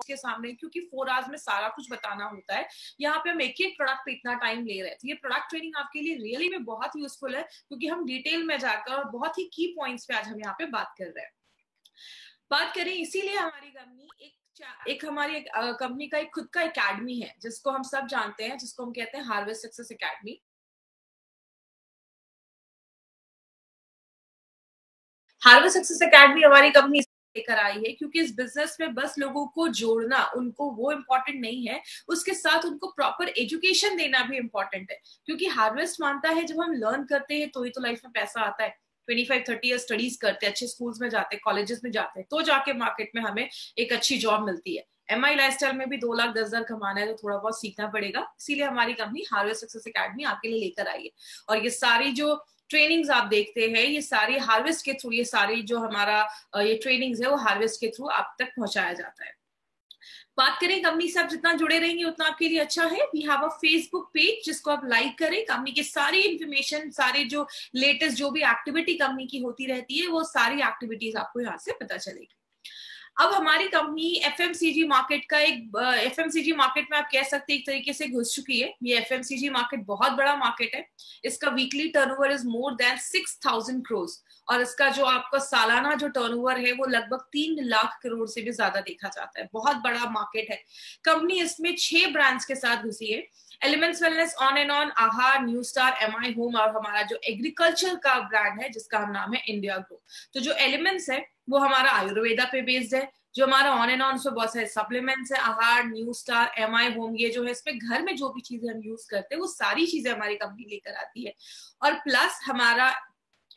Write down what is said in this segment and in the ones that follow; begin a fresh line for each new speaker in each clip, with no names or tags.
के सामने, क्योंकि 4 आवर्स में सारा कुछ बताना होता है। यहाँ पे हम एक एक प्रोडक्ट पे इतना टाइम ले रहे हैं, तो ये प्रोडक्ट ट्रेनिंग आपके लिए रियली में बहुत यूजफुल है, क्योंकि हम डिटेल में जाकर और बहुत ही की पॉइंट्स पे आज हम यहाँ पे बात कर रहे हैं। बात करें, इसीलिए हमारी कंपनी एक हमारी कंपनी का एक खुद का एकेडमी है, जिसको हम सब जानते हैं, जिसको हम कहते हैं harvest success academy. Harvest success academy हमारी कंपनी लेकर आई है क्योंकि इस बिजनेस में बस लोगों को जोड़ना, उनको वो इम्पोर्टेंट नहीं है, उसके साथ उनको प्रॉपर एजुकेशन देना भी इम्पोर्टेंट है। क्योंकि हार्वेस्ट मानता है जब हम लर्न करते हैं तो ही तो लाइफ में पैसा आता है। 25-30 ईयर स्टडीज करते हैं, अच्छे स्कूल्स में जाते हैं, कॉलेजेस में जाते हैं, तो जाके मार्केट में हमें एक अच्छी जॉब मिलती है। MI लाइफस्टाइल में भी 2,10,000 कमाना है तो थोड़ा बहुत सीखना पड़ेगा। इसीलिए हमारी कंपनी हार्वेस्ट सक्सेस एकेडमी आपके लिए लेकर आई है। और ये सारी जो ट्रेनिंग्स आप देखते हैं, ये सारी हार्वेस्ट के थ्रू, ये सारी जो हमारा ये ट्रेनिंग्स है वो हार्वेस्ट के थ्रू आप तक पहुंचाया जाता है। बात करें कंपनी से आप जितना जुड़े रहेंगे उतना आपके लिए अच्छा है। We have a Facebook page जिसको आप लाइक करें। कंपनी की सारी इंफॉर्मेशन, सारे जो लेटेस्ट जो भी एक्टिविटी कंपनी की होती रहती है, वो सारी एक्टिविटीज आपको यहाँ से पता चलेगी। अब हमारी कंपनी एफएमसीजी मार्केट का एक एफएमसीजी मार्केट में आप कह सकते हैं एक तरीके से घुस चुकी है। ये एफएमसीजी मार्केट बहुत बड़ा मार्केट है। इसका weekly turnover is more than 6,000 crore और इसका जो आपका सालाना जो टर्नओवर है वो लगभग 3 लाख करोड़ से भी ज्यादा देखा जाता है। बहुत बड़ा मार्केट है। कंपनी इसमें 6 ब्रांड्स के साथ घुसी है। Elements wellness, on and on, आहार, न्यू स्टार, MI होम और हमारा जो एग्रीकल्चर का ब्रांड है जिसका नाम है इंडिया ग्रो। तो जो एलिमेंट्स है वो हमारा आयुर्वेदा पे बेस्ड है। जो हमारा ऑन एंड ऑन उसमें बहुत सारे सप्लीमेंट्स है, आहार, न्यू स्टार, MI होम, ये जो है इसमें घर में जो भी चीजें हम यूज करते हैं वो सारी चीजें हमारी कंपनी लेकर आती है। और प्लस हमारा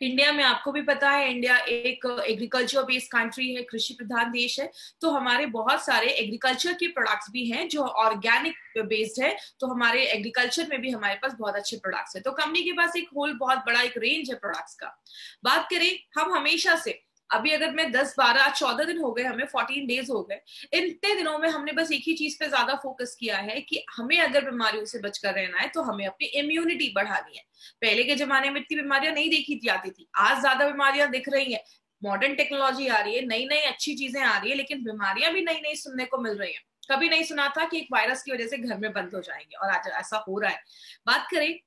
इंडिया में आपको भी पता है, इंडिया एक एग्रीकल्चर बेस्ड कंट्री है, कृषि प्रधान देश है। तो हमारे बहुत सारे एग्रीकल्चर के प्रोडक्ट्स भी हैं जो ऑर्गेनिक बेस्ड है। तो हमारे एग्रीकल्चर में भी हमारे पास बहुत अच्छे प्रोडक्ट्स है। तो कंपनी के पास एक होल बहुत बड़ा एक रेंज है प्रोडक्ट्स का। बात करें, हम हमेशा से अभी अगर मैं 10, 12, 14 दिन हो गए, हमें 14 डेज हो गए, इतने दिनों में हमने बस एक ही चीज पे ज्यादा फोकस किया है कि हमें अगर बीमारियों से बचकर रहना है तो हमें अपनी इम्यूनिटी बढ़ानी है। पहले के जमाने में इतनी बीमारियां नहीं देखी जाती थी, आज ज्यादा बीमारियां दिख रही है। मॉडर्न टेक्नोलॉजी आ रही है, नई नई अच्छी चीजें आ रही है, लेकिन बीमारियां भी नई नई सुनने को मिल रही है। कभी नहीं सुना था कि एक वायरस की वजह से घर में बंद हो जाएंगे, और आज ऐसा हो रहा है। बात करें,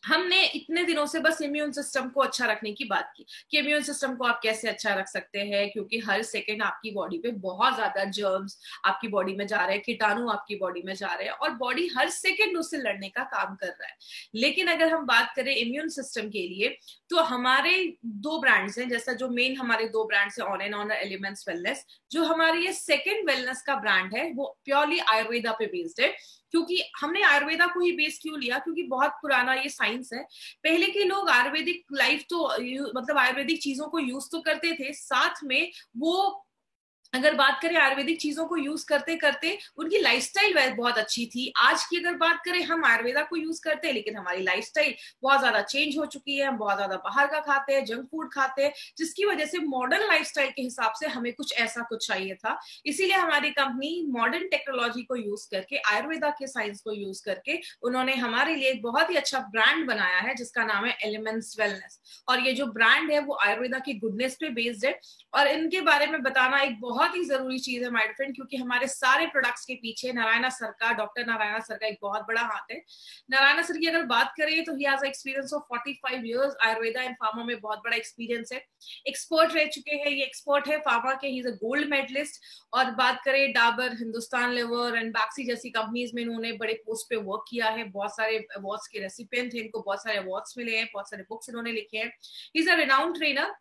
हमने इतने दिनों से बस इम्यून सिस्टम को अच्छा रखने की बात की कि इम्यून सिस्टम को आप कैसे अच्छा रख सकते हैं, क्योंकि हर सेकंड आपकी बॉडी पे बहुत ज्यादा जर्म्स आपकी बॉडी में जा रहे हैं, कीटाणु आपकी बॉडी में जा रहे हैं और बॉडी हर सेकंड उससे लड़ने का काम कर रहा है। लेकिन अगर हम बात करें इम्यून सिस्टम के लिए, तो हमारे 2 ब्रांड्स हैं। जैसा जो मेन हमारे 2 ब्रांड्स है, on and on, elements wellness. जो हमारे ये सेकेंड वेलनेस का ब्रांड है वो प्योरली आयुर्वेदा पे बेस्ड है। क्योंकि हमने आयुर्वेदा को ही बेस क्यों लिया, क्योंकि बहुत पुराना ये साइंस है। पहले के लोग आयुर्वेदिक लाइफ तो मतलब आयुर्वेदिक चीजों को यूज तो करते थे, साथ में वो अगर बात करें आयुर्वेदिक चीजों को यूज करते करते उनकी लाइफस्टाइल बहुत अच्छी थी। आज की अगर बात करें, हम आयुर्वेदा को यूज करते हैं लेकिन हमारी लाइफस्टाइल बहुत ज्यादा चेंज हो चुकी है। हम बहुत ज्यादा बाहर का खाते हैं, जंक फूड खाते हैं, जिसकी वजह से मॉडर्न लाइफस्टाइल के हिसाब से हमें कुछ ऐसा कुछ चाहिए था। इसीलिए हमारी कंपनी मॉडर्न टेक्नोलॉजी को यूज करके, आयुर्वेदा के साइंस को यूज करके उन्होंने हमारे लिए एक बहुत ही अच्छा ब्रांड बनाया है जिसका नाम है एलिमेंट्स वेलनेस। और ये जो ब्रांड है वो आयुर्वेदा की गुडनेस पे बेस्ड है। और इनके बारे में बताना एक बहुत ही जरूरी चीज है माय फ्रेंड, क्योंकि हमारे सारे प्रोडक्ट्स के पीछे नारायणा सर का, डॉक्टर नारायणा सर का एक बहुत बड़ा हाथ है। नारायणा सर की अगर बात करें तो he has experience of 45 years Ayurveda and pharma में, बहुत बड़ा एक्सपीरियंस है। एक्सपर्ट रह चुके हैं, ये एक्सपर्ट है फार्मा के, he is a gold medalist. और बात करें डाबर, हिंदुस्तान लिवर एंड बैक्सी जैसी कंपनीज में इन्होंने बड़े पोस्ट पे वर्क किया है। बहुत सारे अवार्ड्स के रेसिपिएंट हैं, इनको बहुत सारे अवार्ड्स मिले हैं, बहुत सारे बुक्स इन्होंने लिखे हैं। ही is a renowned trainer,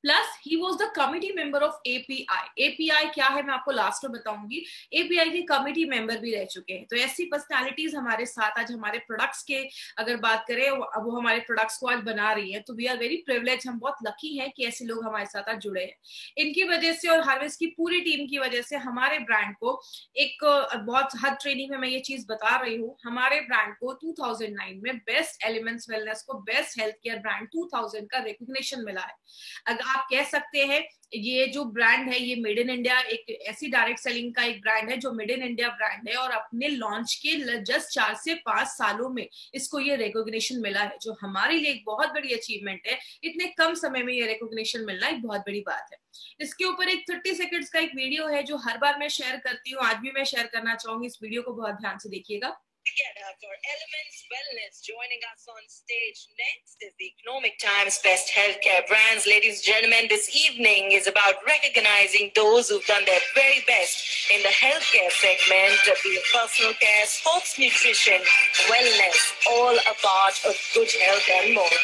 plus he was the committee member of API। API क्या है मैं आपको लास्ट में बताऊंगी। API के कमिटी मेंबर भी रह चुके हैं। तो ऐसी पर्सनालिटीज हमारे साथ आज हमारे प्रोडक्ट्स के अगर बात करें, अब वो हमारे प्रोडक्ट्स को आज बना रही है, तो वी आर वेरी प्रिविलेज, हम बहुत लकी हैं कि ऐसे लोग हमारे साथ आज जुड़े हैं। इनकी वजह से और हार्वेस्ट की पूरी टीम की वजह से हमारे ब्रांड को एक बहुत हर ट्रेनिंग में मैं ये चीज बता रही हूँ, हमारे ब्रांड को 2009 में बेस्ट एलिमेंट्स वेलनेस को बेस्ट हेल्थ केयर ब्रांड 2000 का रिकॉग्निशन मिला है। आप कह सकते हैं ये जो ब्रांड है ये मेड इन इंडिया, एक ऐसी डायरेक्ट सेलिंग का एक ब्रांड है जो मेड इन इंडिया ब्रांड है, और अपने लॉन्च के जस्ट 4 से 5 सालों में इसको ये रिकॉग्निशन मिला है, जो हमारे लिए एक बहुत बड़ी अचीवमेंट है। इतने कम समय में ये रिकॉग्निशन मिलना एक बहुत बड़ी बात है। इसके ऊपर एक 30 सेकंड्स का एक वीडियो है जो हर बार मैं शेयर करती हूँ, आज भी मैं शेयर करना चाहूंगी। इस वीडियो को बहुत ध्यान से देखिएगा।
Together for Elements Wellness. Joining us on stage next is the Economic Times Best Healthcare Brands. Ladies and gentlemen, this evening is about recognizing those who've done their very best in the healthcare segment, be it personal care, sports nutrition, wellness, all a part of good health and more.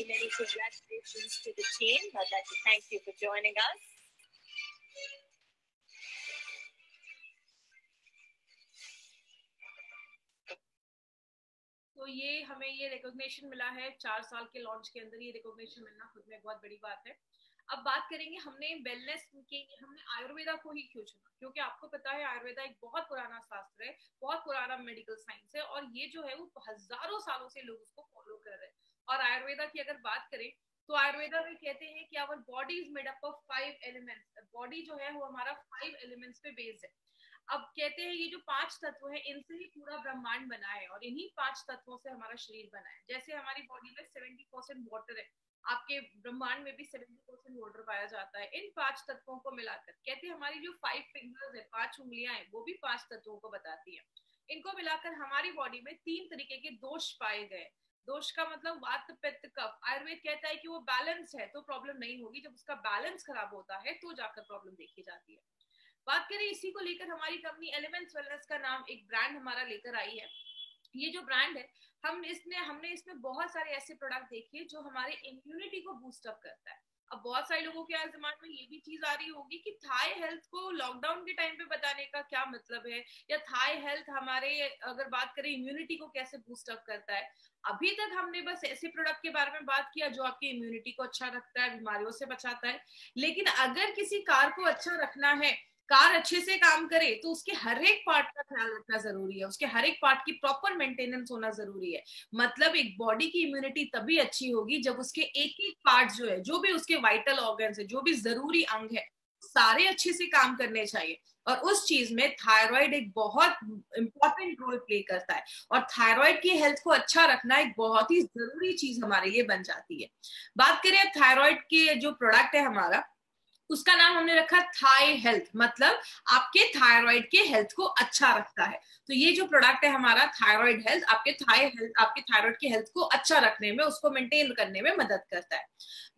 Many congratulations to the team. I'd like to thank you for joining us.
तो ये हमें ये recognition मिला है 4 साल के launch के अंदर, ये रिकॉग्निशन मिलना खुद में बहुत बड़ी बात है। अब बात करेंगे हमने वेलनेस की, हमने आयुर्वेदा को ही क्यों चुना, क्योंकि आपको पता है आयुर्वेदा एक बहुत पुराना शास्त्र है, बहुत पुराना मेडिकल साइंस है, और ये जो है वो हजारों सालों से लोग उसको फॉलो कर रहे हैं। और आयुर्वेदा की अगर बात करें तो आयुर्वेदा में कहते हैं कि our body is made up of 5 elements. Body जो है वो हमारा 5 एलिमेंट्स पे बेस्ड है। अब कहते हैं ये जो 5 तत्व है इनसे ही पूरा ब्रह्मांड बना है, और इन्हीं 5 तत्वों से हमारा शरीर बना है। जैसे हमारी बॉडी में 70% वाटर है, आपके ब्रह्मांड में भी 70% वाटर पाया जाता है। इन 5 तत्वों को मिलाकर कहते हैं हमारी जो 5 फिंगर्स है, 5 उंगलियां हैं, वो भी 5 तत्वों को बताती है। इनको मिलाकर हमारी बॉडी में 3 तरीके के दोष पाए गए। दोष का मतलब वात पित्त कफ। आयुर्वेद कहता है कि वो बैलेंस है तो प्रॉब्लम नहीं होगी, जब उसका बैलेंस खराब होता है तो जाकर प्रॉब्लम देखी जाती है। बात करें इसी को लेकर, हमारी कंपनी एलिमेंट्स वेलनेस का नाम एक ब्रांड हमारा लेकर आई है। ये जो ब्रांड है हमने इसमें बहुत सारे ऐसे प्रोडक्ट देखे जो हमारे इम्यूनिटी को बूस्ट अप करता है। अब बहुत सारे लोगों के आज दिमाग में ये भी चीज आ रही होगी कि थाई हेल्थ को लॉकडाउन के टाइम पे बताने का क्या मतलब है, या थाई हेल्थ हमारे अगर बात करें इम्यूनिटी को कैसे बूस्ट अप करता है। अभी तक हमने बस ऐसे प्रोडक्ट के बारे में बात किया जो आपकी इम्यूनिटी को अच्छा रखता है, बीमारियों से बचाता है। लेकिन अगर किसी कार को अच्छा रखना है, कार अच्छे से काम करे, तो उसके हर एक पार्ट का ख्याल रखना जरूरी है, उसके हर एक पार्ट की प्रॉपर मेंटेनेंस होना जरूरी है। मतलब एक बॉडी की इम्यूनिटी तभी अच्छी होगी जब उसके एक एक पार्ट जो है, जो भी उसके वाइटल ऑर्गन्स है, जो भी जरूरी अंग है, सारे अच्छे से काम करने चाहिए। और उस चीज में थायराइड एक बहुत इंपॉर्टेंट रोल प्ले करता है, और थायराइड की हेल्थ को अच्छा रखना एक बहुत ही जरूरी चीज हमारे लिए बन जाती है। बात करें थायराइड के जो प्रोडक्ट है हमारा, उसका नाम हमने रखा थाई हेल्थ, मतलब आपके थायराइड के हेल्थ को अच्छा रखता है। तो ये जो प्रोडक्ट है हमारा थायराइड हेल्थ, आपके थायराइड के हेल्थ को अच्छा रखने में, उसको मेंटेन करने में मदद करता है।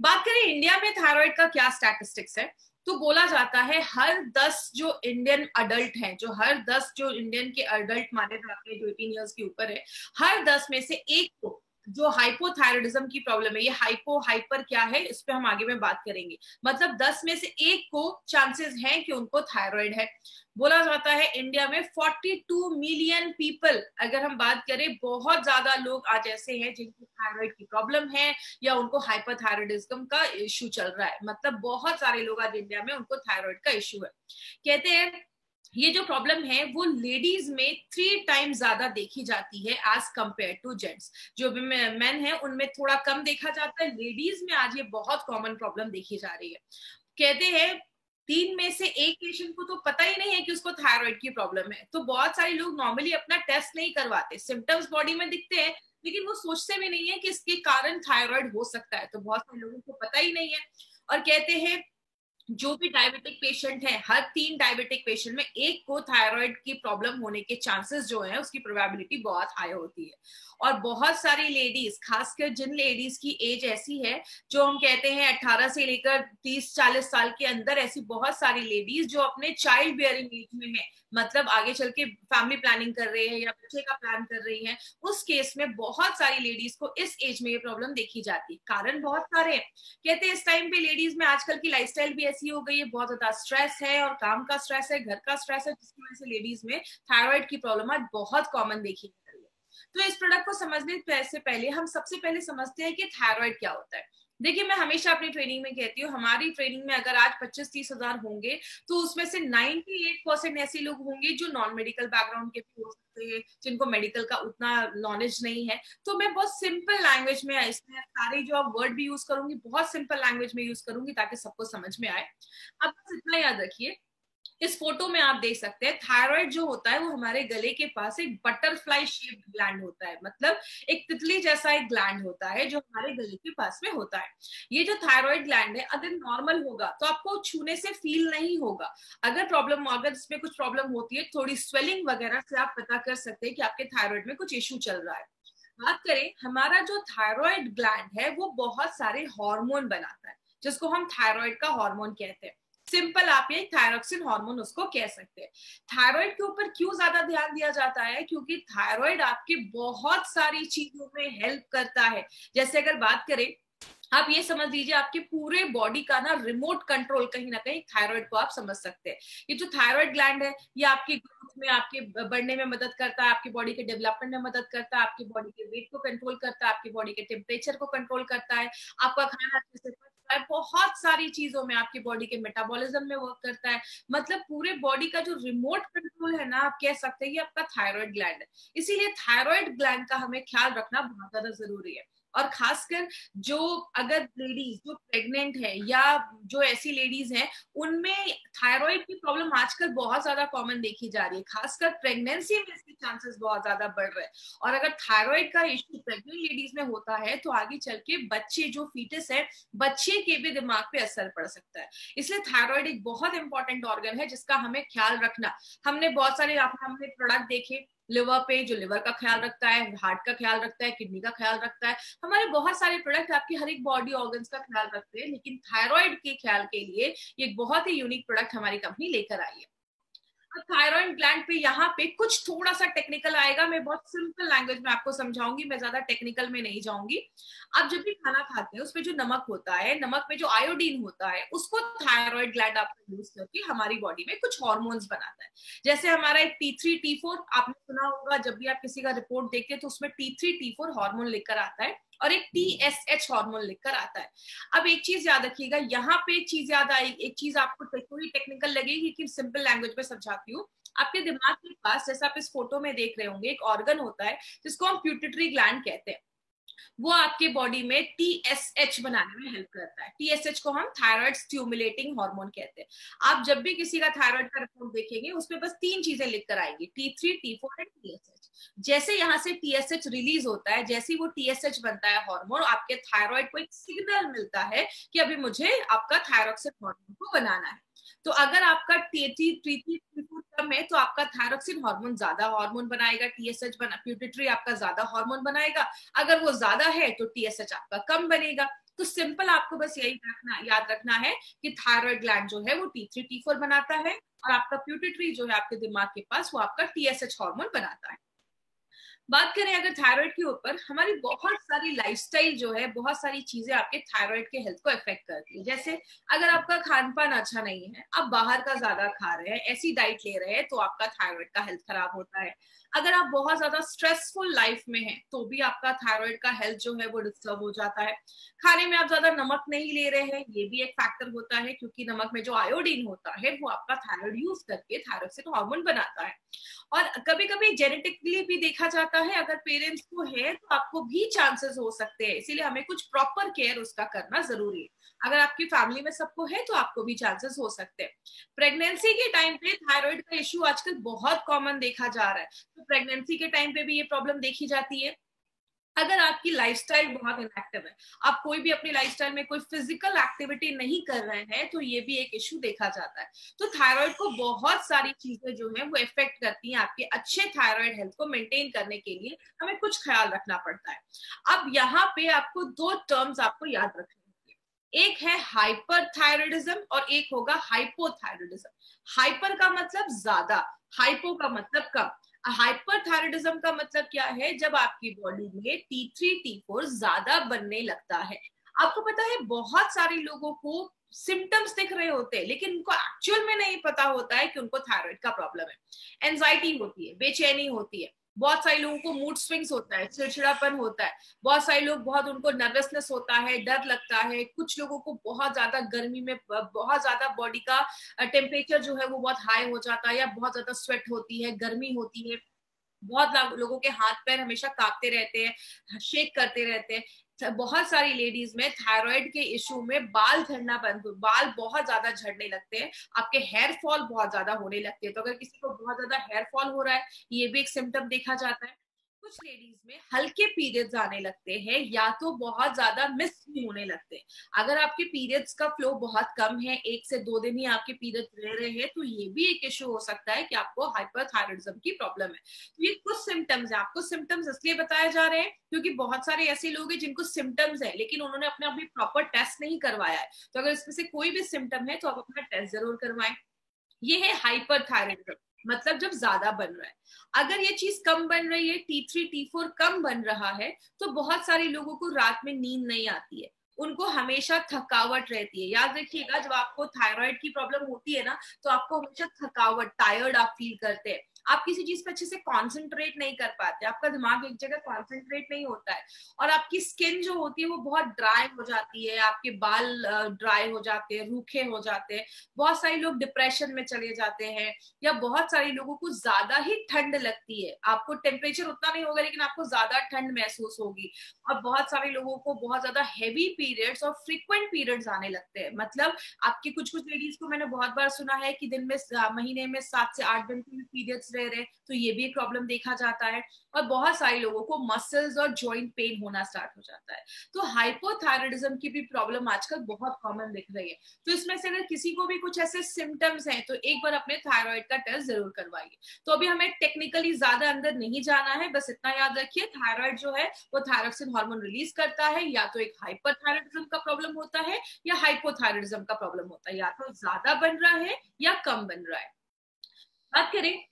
बात करें इंडिया में थायराइड का क्या स्टैटिस्टिक्स है, तो बोला जाता है हर 10 जो इंडियन अडल्ट हैं, हर 10 जो इंडियन के अडल्ट माने जाते हैं जो 18 ईयर्स के ऊपर है, हर 10 में से एक को जो हाइपोथायराइडिज्म की प्रॉब्लम है, ये हाइपर क्या है इस पे हम आगे में बात करेंगे। मतलब 10 में से एक को चांसेस हैं कि उनको थायराइड है। बोला जाता है इंडिया में 42 मिलियन पीपल, अगर हम बात करें, बहुत ज्यादा लोग आज ऐसे हैं जिनको थायराइड की प्रॉब्लम है या उनको हाइपोथायराइडिज्म का इश्यू चल रहा है। मतलब बहुत सारे लोग आज इंडिया में उनको थायराइड का इश्यू है। कहते हैं ये जो प्रॉब्लम है वो लेडीज में 3 टाइम्स ज्यादा देखी जाती है एज कंपेयर टू जेंट्स। जो मेन है उनमें थोड़ा कम देखा जाता है, लेडीज में आज ये बहुत कॉमन प्रॉब्लम देखी जा रही है। कहते हैं 3 में से 1 पेशेंट को तो पता ही नहीं है कि उसको थायराइड की प्रॉब्लम है। तो बहुत सारे लोग नॉर्मली अपना टेस्ट नहीं करवाते, सिम्टम्स बॉडी में दिखते हैं लेकिन वो सोचते भी नहीं है कि इसके कारण थायराइड हो सकता है। तो बहुत सारे लोगों को पता ही नहीं है। और कहते हैं जो भी डायबिटिक पेशेंट है, हर 3 डायबिटिक पेशेंट में 1 को थायराइड की प्रॉब्लम होने के चांसेस जो है उसकी प्रोबेबिलिटी बहुत हाई होती है। और बहुत सारी लेडीज, खासकर जिन लेडीज की एज ऐसी है जो हम कहते हैं 18 से लेकर 30-40 साल के अंदर, ऐसी बहुत सारी लेडीज जो अपने चाइल्ड बियरिंग एज में है, मतलब आगे चल के फैमिली प्लानिंग कर रहे हैं या बच्चे का प्लान कर रही हैं, उस केस में बहुत सारी लेडीज को इस एज में ये प्रॉब्लम देखी जाती है। कारण बहुत सारे हैं। कहते हैं इस टाइम पे लेडीज में आजकल की लाइफस्टाइल भी ऐसी हो गई है, बहुत ज्यादा स्ट्रेस है, और काम का स्ट्रेस है, घर का स्ट्रेस है, जिसकी वजह से लेडीज में थायराइड की प्रॉब्लम आज बहुत कॉमन देखी जा रही है। तो इस प्रोडक्ट को समझने से पहले हम सबसे पहले समझते हैं कि थायराइड क्या होता है। देखिए, मैं हमेशा अपनी ट्रेनिंग में कहती हूँ, हमारी ट्रेनिंग में अगर आज 25-30 हजार होंगे, तो उसमें से 98% ऐसे लोग होंगे जो नॉन मेडिकल बैकग्राउंड के भी हो सकते हैं, जिनको मेडिकल का उतना नॉलेज नहीं है। तो मैं बहुत सिंपल लैंग्वेज में इसमें सारे जो आप वर्ड भी यूज करूंगी, बहुत सिंपल लैंग्वेज में यूज करूंगी ताकि सबको समझ में आए। अब बस इतना याद रखिए, इस फोटो में आप देख सकते हैं थायराइड जो होता है वो हमारे गले के पास एक बटरफ्लाई शेप्ड ग्लैंड होता है, मतलब एक तितली जैसा एक ग्लैंड होता है जो हमारे गले के पास में होता है। ये जो थायराइड ग्लैंड है अगर नॉर्मल होगा तो आपको छूने से फील नहीं होगा। अगर इसमें कुछ प्रॉब्लम होती है, थोड़ी स्वेलिंग वगैरह से आप पता कर सकते हैं कि आपके थायराइड में कुछ इश्यू चल रहा है। बात करें, हमारा जो थायराइड ग्लैंड है वो बहुत सारे हार्मोन बनाता है, जिसको हम थायराइड का हार्मोन कहते हैं। सिंपल आप ये थायरोक्सिन हार्मोन उसको कह सकते हैं। थायराइड के ऊपर क्यों ज्यादा ध्यान दिया जाता है? क्योंकि थायराइड आपके बहुत सारी चीजों में हेल्प करता है। जैसे अगर बात करें, आप ये समझ लीजिए आपके पूरे बॉडी का ना रिमोट कंट्रोल कहीं ना कहीं थायराइड को आप समझ सकते हैं। ये जो थायराइड ग्लैंड है ये आपकी ग्रोथ में, आपके बढ़ने में मदद करता है, आपकी बॉडी के डेवलपमेंट में मदद करता है, आपकी बॉडी के वेट को कंट्रोल करता है, आपकी बॉडी के टेम्परेचर को कंट्रोल करता है, आपका खाना अच्छे से पचता है, बहुत सारी चीजों में आपकी बॉडी के मेटाबॉलिज्म में वर्क करता है। मतलब पूरे बॉडी का जो रिमोट कंट्रोल है ना, आप कह सकते हैं ये आपका थायराइड ग्लैंड है। इसीलिए थायराइड ग्लैंड का हमें ख्याल रखना बहुत ज्यादा जरूरी है। और खासकर जो अगर लेडीज जो प्रेग्नेंट है या जो ऐसी लेडीज हैं उनमें थायराइड की प्रॉब्लम आजकल बहुत ज्यादा कॉमन देखी जा रही है, खासकर प्रेगनेंसी में इसके चांसेस बहुत ज्यादा बढ़ रहे हैं। और अगर थायराइड का इश्यू प्रेग्नेंट लेडीज में होता है तो आगे चल के बच्चे जो फीटस है, बच्चे के भी दिमाग पे असर पड़ सकता है। इसलिए थायराइड एक बहुत इंपॉर्टेंट ऑर्गन है जिसका हमें ख्याल रखना। हमने बहुत सारे हमने प्रोडक्ट देखे लिवर पे, जो लिवर का ख्याल रखता है, हार्ट का ख्याल रखता है, किडनी का ख्याल रखता है। हमारे बहुत सारे प्रोडक्ट आपके हर एक बॉडी ऑर्गन्स का ख्याल रखते हैं, लेकिन थायराइड के ख्याल के लिए ये एक बहुत ही यूनिक प्रोडक्ट हमारी कंपनी लेकर आई है। अब थायराइड ग्लैंड पे यहाँ पे कुछ थोड़ा सा टेक्निकल आएगा, मैं बहुत सिंपल लैंग्वेज में आपको समझाऊंगी, मैं ज्यादा टेक्निकल में नहीं जाऊंगी। आप जब भी खाना खाते हैं उसमें जो नमक होता है, नमक में जो आयोडीन होता है, उसको थायराइड ग्लैंड आपका यूज करके हमारी बॉडी में कुछ हॉर्मोन्स बनाता है। जैसे हमारा एक T3 T4 आपने सुना होगा, जब भी आप किसी का रिपोर्ट देखते हैं तो उसमें T3 T4 हार्मोन लेकर आता है और एक TSH हार्मोन लिखकर आता है। अब एक चीज याद रखिएगा, यहाँ पे एक चीज याद आई, एक चीज आपको थोड़ी टेक्निकल लगेगी लेकिन सिंपल लैंग्वेज में समझाती हूँ। आपके दिमाग के पास, जैसा आप इस फोटो में देख रहे होंगे, एक ऑर्गन होता है जिसको हम प्यूटिटरी ग्लैंड कहते हैं। वो आपके बॉडी में TSH बनाने में हेल्प करता है। TSH को हम थायराइड स्टिमुलेटिंग हार्मोन कहते हैं। आप जब भी किसी का थायराइड का रिपोर्ट देखेंगे उसमें बस 3 चीजें लिख कर आएंगी, T3 T4 एंड TSH। जैसे यहाँ से TSH रिलीज होता है, जैसे वो TSH बनता है हार्मोन, आपके थायराइड को एक सिग्नल मिलता है कि अभी मुझे आपका थायरोक्सिन हार्मोन को बनाना है। तो अगर आपका T3 कम है तो आपका थायरोक्सिन हार्मोन ज्यादा हार्मोन बनाएगा, TSH प्यूटिटरी आपका ज्यादा हार्मोन बनाएगा। अगर वो ज्यादा है तो TSH आपका कम बनेगा। तो सिंपल आपको बस यही याद रखना है कि थायराइड ग्लैंड जो है वो T3 T4 बनाता है और आपका प्यूटिटरी जो है आपके दिमाग के पास वो आपका TSH हार्मोन बनाता है। बात करें अगर थायराइड के ऊपर, हमारी बहुत सारी लाइफस्टाइल जो है, बहुत सारी चीजें आपके थायराइड के हेल्थ को इफेक्ट करती है। जैसे अगर आपका खान पान अच्छा नहीं है, आप बाहर का ज्यादा खा रहे हैं, ऐसी डाइट ले रहे हैं, तो आपका थायराइड का हेल्थ खराब होता है। अगर आप बहुत ज्यादा स्ट्रेसफुल लाइफ में हैं तो भी आपका थायराइड का हेल्थ जो है वो डिस्टर्ब हो जाता है। खाने में आप ज्यादा नमक नहीं ले रहे हैं, ये भी एक फैक्टर होता है, क्योंकि नमक में जो आयोडीन होता है वो आपका थायराइड यूज करके थायरोक्सिन हार्मोन बनाता है। और कभी कभी जेनेटिकली भी देखा जाता है, अगर पेरेंट्स को है तो आपको भी चांसेस हो सकते हैं, इसीलिए हमें कुछ प्रॉपर केयर उसका करना जरूरी है। अगर आपकी फैमिली में सबको है तो आपको भी चांसेस हो सकते हैं। प्रेगनेंसी के टाइम पे थायराइड का इश्यू आजकल बहुत कॉमन देखा जा रहा है, तो प्रेगनेंसी के टाइम पे भी ये प्रॉब्लम देखी जाती है। अगर आपकी लाइफस्टाइल बहुत इनएक्टिव है, आप कोई भी अपनी लाइफस्टाइल में कोई फिजिकल एक्टिविटी नहीं कर रहे हैं, तो ये भी एक इश्यू देखा जाता है। तो थायराइड को बहुत सारी चीजें जो है वो इफेक्ट करती हैं। आपके अच्छे थायराइड हेल्थ को मेंटेन करने के लिए हमें कुछ ख्याल रखना पड़ता है। अब यहाँ पे आपको 2 टर्म्स आपको याद रखने होंगे, एक है हाइपरथायराइडिज्म और एक होगा हाइपोथायराइडिज्म। हाइपर का मतलब ज्यादा, हाइपो का मतलब कम। हाइपरथायराइडिज्म का मतलब क्या है? जब आपकी बॉडी में T3 T4 ज्यादा बनने लगता है। आपको पता है बहुत सारे लोगों को सिम्टम्स दिख रहे होते हैं लेकिन उनको एक्चुअल में नहीं पता होता है कि उनको थायराइड का प्रॉब्लम है। एंजाइटी होती है, बेचैनी होती है, बहुत सारे लोगों को मूड स्विंग्स होता है, चिड़चिड़ापन होता है, बहुत सारे लोग बहुत उनको नर्वसनेस होता है, डर लगता है, कुछ लोगों को बहुत ज्यादा गर्मी में बहुत ज्यादा बॉडी का टेम्परेचर जो है वो बहुत हाई हो जाता है, या बहुत ज्यादा स्वेट होती है, गर्मी होती है, बहुत लोगों के हाथ पैर हमेशा कांपते रहते हैं, शेक करते रहते हैं। बहुत सारी लेडीज में थायराइड के इशू में बाल झड़ना बंद, बाल बहुत ज्यादा झड़ने लगते हैं, आपके हेयर फॉल बहुत ज्यादा होने लगते हैं। तो अगर किसी को बहुत ज्यादा हेयर फॉल हो रहा है, ये भी एक सिम्टम देखा जाता है। कुछ लेडीज में हल्के पीरियड्स आने लगते हैं, या तो बहुत ज्यादा मिस भी होने लगते हैं। अगर आपके पीरियड्स का फ्लो बहुत कम है, 1 से 2 दिन ही आपके पीरियड्स रह रहे हैं, तो ये भी एक इशू हो सकता है कि आपको हाइपरथायराइडिज्म की प्रॉब्लम है। तो ये कुछ सिम्टम्स है, आपको सिम्टम्स इसलिए बताए जा रहे हैं क्योंकि बहुत सारे ऐसे लोग हैं जिनको सिम्टम्स है लेकिन उन्होंने अपने अभी प्रॉपर टेस्ट नहीं करवाया है। तो अगर इसमें से कोई भी सिम्टम है तो आप अपना टेस्ट जरूर करवाएं। ये है हाइपरथायराइडिज्म, मतलब जब ज्यादा बन रहा है। अगर ये चीज कम बन रही है, T3 T4 कम बन रहा है, तो बहुत सारे लोगों को रात में नींद नहीं आती है, उनको हमेशा थकावट रहती है। याद रखिएगा, जब आपको थायराइड की प्रॉब्लम होती है ना, तो आपको हमेशा थकावट, टायर्ड आप फील करते हैं, आप किसी चीज पे अच्छे से कॉन्सेंट्रेट नहीं कर पाते, आपका दिमाग एक जगह कॉन्सेंट्रेट नहीं होता है, और आपकी स्किन जो होती है वो बहुत ड्राई हो जाती है, आपके बाल ड्राई हो जाते हैं, रूखे हो जाते हैं, बहुत सारे लोग डिप्रेशन में चले जाते हैं, या बहुत सारे लोगों को ज्यादा ही ठंड लगती है। आपको टेम्परेचर उतना नहीं होगा लेकिन आपको ज्यादा ठंड महसूस होगी। और बहुत सारे लोगों को बहुत ज्यादा हैवी पीरियड्स और फ्रीक्वेंट पीरियड्स आने लगते हैं। मतलब आपकी कुछ लेडीज को मैंने बहुत बार सुना है कि दिन में महीने में 7 से 8 दिन के पीरियड्स रह रहे, तो ये भी एक प्रॉब्लम देखा जाता है। और बहुत सारे लोगों को मसल्स और जॉइंट पेन होना स्टार्ट हो जाता है। तो हाइपोथायराइडिज्म की भी प्रॉब्लम आजकल बहुत कॉमन दिख रही है। तो इसमें से अगर किसी को भी कुछ ऐसे सिम्टम्स हैं तो एक बार अपने थायराइड का टेस्ट जरूर करवाइए। तो अभी हमें टेक्निकली ज्यादा अंदर नहीं जाना है, बस इतना याद रखिए, थायराइड जो है वो थायरोक्सिन हार्मोन रिलीज करता है। या तो एक हाइपरथायराइडिज्म का प्रॉब्लम होता है या हाइपोथायराइडिज्म का प्रॉब्लम होता है, या तो ज्यादा बन रहा है या कम बन रहा है। बात करें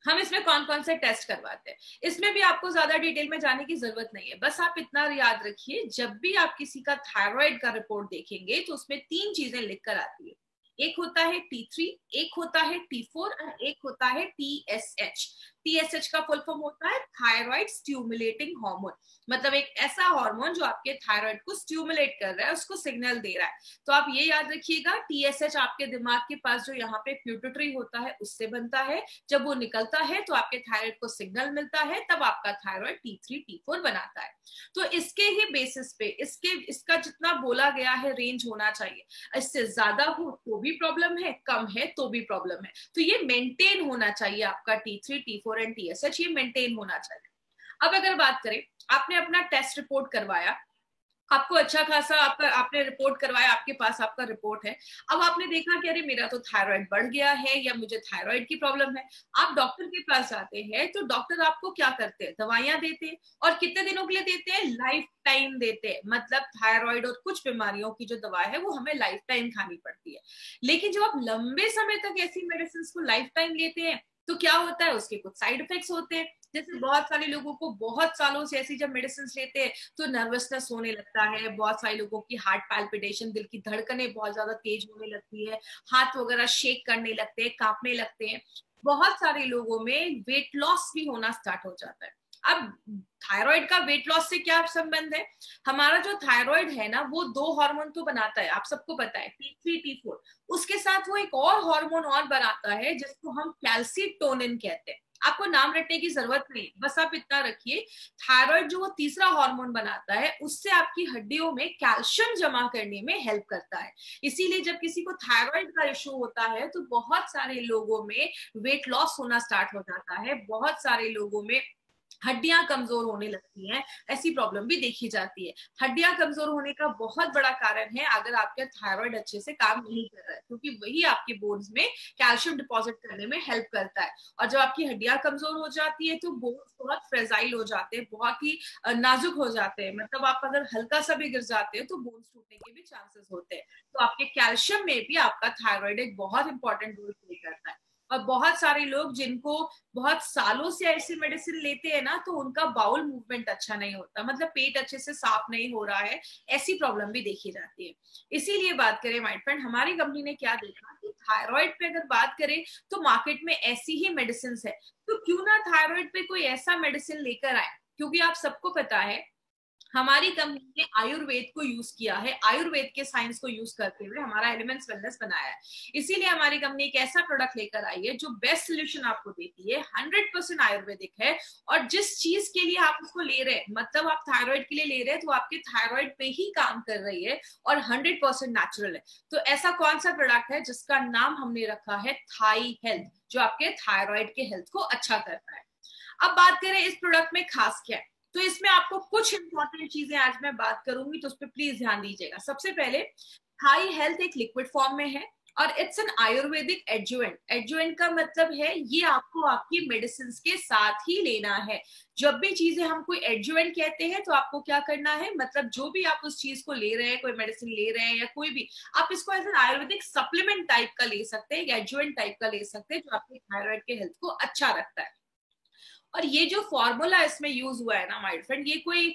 हम इसमें कौन कौन से टेस्ट करवाते हैं, इसमें भी आपको ज्यादा डिटेल में जाने की जरूरत नहीं है। बस आप इतना याद रखिए, जब भी आप किसी का थायराइड का रिपोर्ट देखेंगे तो उसमें 3 चीजें लिखकर आती है। एक होता है T3, एक होता है T4 और एक होता है TSH। TSH का फुल फॉर्म होता है थायराइड स्टिमुलेटिंग हार्मोन, मतलब एक ऐसा हार्मोन जो आपके थायराइड को स्टिमुलेट कर रहा है, उसको सिग्नल दे रहा है। तो आप ये याद रखिएगा, TSH आपके दिमाग के पास जो यहाँ पे प्यूटरी होता है उससे बनता है, जब वो निकलता है तो आपके थायराइड को सिग्नल मिलता है, तब आपका थायराइड T3 T4 बनाता है। तो इसके ही बेसिस पे इसका जितना बोला गया है रेंज होना चाहिए, इससे ज्यादा हो तो भी प्रॉब्लम है, कम है तो भी प्रॉब्लम है। तो ये मेंटेन होना चाहिए, आपका T3 T4 एंड TSH ये मेंटेन होना चाहिए। अब अगर बात करें, आपने अपना टेस्ट रिपोर्ट करवाया, आपको अच्छा खासा आपने रिपोर्ट करवाया, आपके पास आपका रिपोर्ट है, अब आपने देखा कि अरे मेरा तो थायराइड बढ़ गया है या मुझे थायराइड की प्रॉब्लम है। आप डॉक्टर के पास जाते हैं तो डॉक्टर आपको क्या करते हैं, दवाइयां देते हैं, और कितने दिनों के लिए देते हैं, लाइफ टाइम देते हैं। मतलब थायराइड और कुछ बीमारियों की जो दवा है वो हमें लाइफ टाइम खानी पड़ती है। लेकिन जब आप लंबे समय तक ऐसी मेडिसिन को लाइफ टाइम लेते हैं तो क्या होता है, उसके कुछ साइड इफेक्ट्स होते हैं। जैसे बहुत सारे लोगों को बहुत सालों से ऐसी जब मेडिसिन लेते हैं तो नर्वसनेस होने लगता है, बहुत सारे लोगों की हार्ट पैल्पिटेशन, दिल की धड़कनें बहुत ज्यादा तेज होने लगती है, हाथ वगैरह शेक करने लगते हैं, कांपने लगते हैं। बहुत सारे लोगों में वेट लॉस भी होना स्टार्ट हो जाता है। अब थायराइड का वेट लॉस से क्या संबंध है, हमारा जो थायराइड है ना वो 2 हार्मोन तो बनाता है, आप सबको पता है, T3 T4। उसके साथ वो एक और हार्मोन और बनाता है जिसको हम कैल्सीटोनिन कहते हैं। आपको नाम रटने की जरूरत नहीं, बस आप इतना रखिए, थायराइड जो वो तीसरा हार्मोन बनाता है उससे आपकी हड्डियों में कैल्शियम जमा करने में हेल्प करता है। इसीलिए जब किसी को थायराइड का इश्यू होता है तो बहुत सारे लोगों में वेट लॉस होना स्टार्ट हो जाता है, बहुत सारे लोगों में हड्डियां कमजोर होने लगती हैं, ऐसी प्रॉब्लम भी देखी जाती है। हड्डियां कमजोर होने का बहुत बड़ा कारण है अगर आपका थायराइड अच्छे से काम नहीं कर रहा है, क्योंकि वही आपके बोन्स में कैल्शियम डिपॉजिट करने में हेल्प करता है। और जब आपकी हड्डियां कमजोर हो जाती है तो बोन्स बहुत फ्रेजाइल हो जाते हैं, बहुत ही नाजुक हो जाते हैं। मतलब आप अगर हल्का सा भी गिर जाते हैं तो बोन्स टूटने के भी चांसेस होते हैं। तो आपके कैल्शियम में भी आपका थायराइड एक बहुत इंपॉर्टेंट रोल प्ले करता है। और बहुत सारे लोग जिनको बहुत सालों से ऐसी मेडिसिन लेते हैं ना, तो उनका बाउल मूवमेंट अच्छा नहीं होता, मतलब पेट अच्छे से साफ नहीं हो रहा है, ऐसी प्रॉब्लम भी देखी जाती है। इसीलिए बात करें माय फ्रेंड, हमारी कंपनी ने क्या देखा कि थायराइड पे अगर बात करें तो मार्केट में ऐसी ही मेडिसिन है, तो क्यों ना थायराइड पे कोई ऐसा मेडिसिन लेकर आए, क्योंकि आप सबको पता है हमारी कंपनी ने आयुर्वेद को यूज किया है, आयुर्वेद के साइंस को यूज करते हुए हमारा एलिमेंट्स वेलनेस बनाया है। इसीलिए हमारी कंपनी एक ऐसा प्रोडक्ट लेकर आई है जो बेस्ट सोल्यूशन आपको देती है, 100% आयुर्वेदिक है। और जिस चीज के लिए आप उसको ले रहे हैं, मतलब आप थायराइड के लिए ले रहे हैं, तो आपके थायराइड पे ही काम कर रही है और 100% नेचुरल है। तो ऐसा कौन सा प्रोडक्ट है जिसका नाम हमने रखा है थाई हेल्थ, जो आपके थायराइड के हेल्थ को अच्छा करता है। अब बात करें इस प्रोडक्ट में खास क्या है, तो इसमें आपको कुछ इंपॉर्टेंट चीजें आज मैं बात करूंगी, तो उस पर प्लीज ध्यान दीजिएगा। सबसे पहले, थाई हेल्थ एक लिक्विड फॉर्म में है और it's an Ayurvedic adjuvant. Adjuvant का मतलब है ये आपको आपकी मेडिसिन के साथ ही लेना है। जब भी चीजें हम कोई एडजुवेंट कहते हैं तो आपको क्या करना है, मतलब जो भी आप उस चीज को ले रहे हैं, कोई मेडिसिन ले रहे हैं या कोई भी, आप इसको as an Ayurvedic supplement type का ले सकते हैं, एडजुवेंट टाइप का ले सकते हैं, जो आपके थायराइड के हेल्थ को अच्छा रखता है। और ये जो फॉर्मूला इसमें यूज हुआ है ना माय फ्रेंड, ये कोई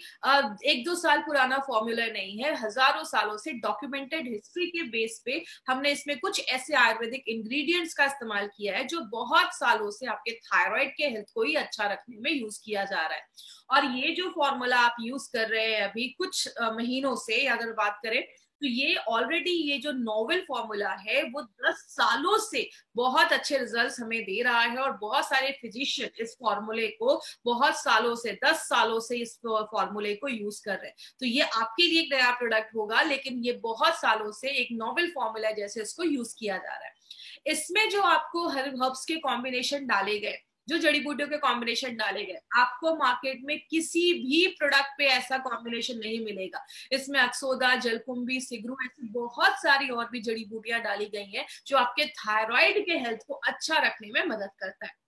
1-2 साल पुराना फॉर्मूला नहीं है, हजारों सालों से डॉक्यूमेंटेड हिस्ट्री के बेस पे हमने इसमें कुछ ऐसे आयुर्वेदिक इंग्रेडिएंट्स का इस्तेमाल किया है जो बहुत सालों से आपके थायराइड के हेल्थ को ही अच्छा रखने में यूज किया जा रहा है। और ये जो फॉर्मूला आप यूज कर रहे हैं अभी कुछ महीनों से अगर बात करें, तो ये ऑलरेडी ये जो नोवेल फॉर्मूला है वो 10 सालों से बहुत अच्छे रिजल्ट्स हमें दे रहा है। और बहुत सारे फिजिशियन इस फॉर्मूले को बहुत सालों से, 10 सालों से इस फॉर्मूले को यूज कर रहे हैं। तो ये आपके लिए एक नया प्रोडक्ट होगा, लेकिन ये बहुत सालों से एक नोवेल फॉर्मूला जैसे इसको यूज किया जा रहा है। इसमें जो आपको हर्ब्स के कॉम्बिनेशन डाले गए, जो जड़ी बूटियों के कॉम्बिनेशन डाले गए, आपको मार्केट में किसी भी प्रोडक्ट पे ऐसा कॉम्बिनेशन नहीं मिलेगा। इसमें अक्सोदा, जलकुंभी, सिगरू, ऐसी बहुत सारी और भी जड़ी बूटियां डाली गई हैं जो आपके थायराइड के हेल्थ को अच्छा रखने में मदद करता है।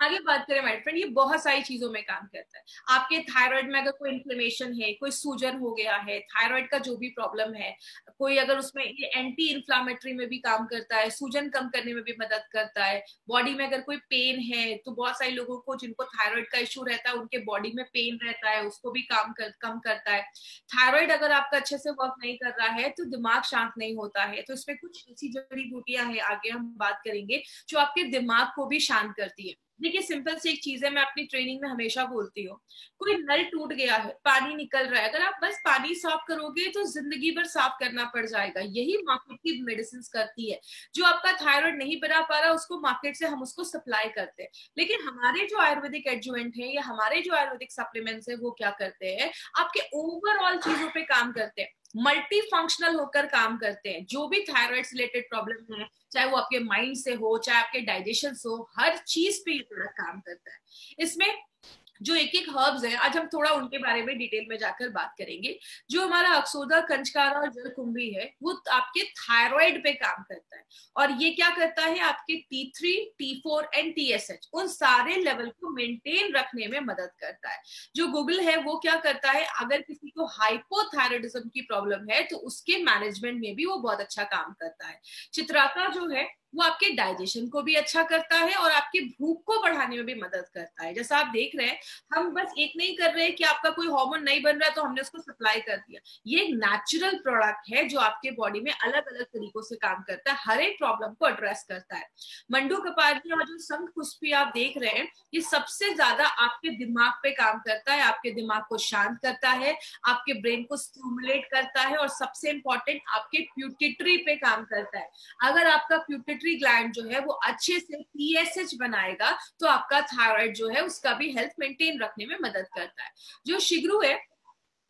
आगे बात करें माय फ्रेंड, ये बहुत सारी चीजों में काम करता है। आपके थायराइड में अगर कोई इन्फ्लेमेशन है, कोई सूजन हो गया है, थायराइड का जो भी प्रॉब्लम है, कोई अगर उसमें, ये एंटी इन्फ्लामेटरी में भी काम करता है, सूजन कम करने में भी मदद करता है। बॉडी में अगर कोई पेन है, तो बहुत सारे लोगों को जिनको थायराइड का इशू रहता है उनके बॉडी में पेन रहता है, उसको भी कम करता है। थायराइड अगर आपका अच्छे से वर्क नहीं कर रहा है तो दिमाग शांत नहीं होता है, तो इसमें कुछ ऐसी जड़ी बूटियां हैं, आगे हम बात करेंगे, जो आपके दिमाग को भी शांत करती है। देखिए सिंपल सी एक चीज है, मैं अपनी ट्रेनिंग में हमेशा बोलती हूँ, कोई नल टूट गया है, पानी निकल रहा है, अगर आप बस पानी साफ करोगे तो जिंदगी भर साफ करना पड़ जाएगा। यही मार्केट की मेडिसिन करती है। जो आपका थायराइड नहीं बना पा रहा, उसको मार्केट से हम उसको सप्लाई करते हैं। लेकिन हमारे जो आयुर्वेदिक एडजुवेंट है या हमारे जो आयुर्वेदिक सप्लीमेंट्स है, वो क्या करते हैं, आपके ओवरऑल चीजों पे काम करते हैं, मल्टी फंक्शनल होकर काम करते हैं। जो भी थायराइड से रिलेटेड प्रॉब्लम है, चाहे वो आपके माइंड से हो, चाहे आपके डाइजेशन से हो, हर चीज पे ये प्रोडक्ट काम करता है। इसमें जो एक एक हर्ब्स है, आज हम थोड़ा उनके बारे में डिटेल में जाकर बात करेंगे। जो हमारा अक्सोदा, कंचकारा और जलकुंभी है, वो आपके थायराइड पे काम करता है। और ये क्या करता है, आपके T3, T4 एंड TSH उन सारे लेवल को मेंटेन रखने में मदद करता है। जो गूगल है वो क्या करता है, अगर किसी को हाइपोथायराइडिज्म की प्रॉब्लम है तो उसके मैनेजमेंट में भी वो बहुत अच्छा काम करता है। चित्राका जो है वो आपके डाइजेशन को भी अच्छा करता है और आपकी भूख को बढ़ाने में भी मदद करता है। जैसा आप देख रहे हैं, हम बस एक नहीं कर रहे कि आपका कोई हार्मोन नहीं बन रहा है तो हमने उसको सप्लाई कर दिया। ये एक नेचुरल प्रोडक्ट है जो आपके बॉडी में अलग अलग तरीकों से काम करता है, हर एक प्रॉब्लम को एड्रेस करता है। मंडू कपाली और जो शंख पुष्पी आप देख रहे हैं, ये सबसे ज्यादा आपके दिमाग पे काम करता है, आपके दिमाग को शांत करता है, आपके ब्रेन को स्टिमुलेट करता है और सबसे इंपॉर्टेंट आपके प्यूटिटरी पे काम करता है। अगर आपका प्यूटिटरी ग्लैंड जो है वो अच्छे से TSH बनाएगा तो आपका थायराइड जो है उसका भी हेल्थ मेंटेन रखने में मदद करता है। जो शिगरू है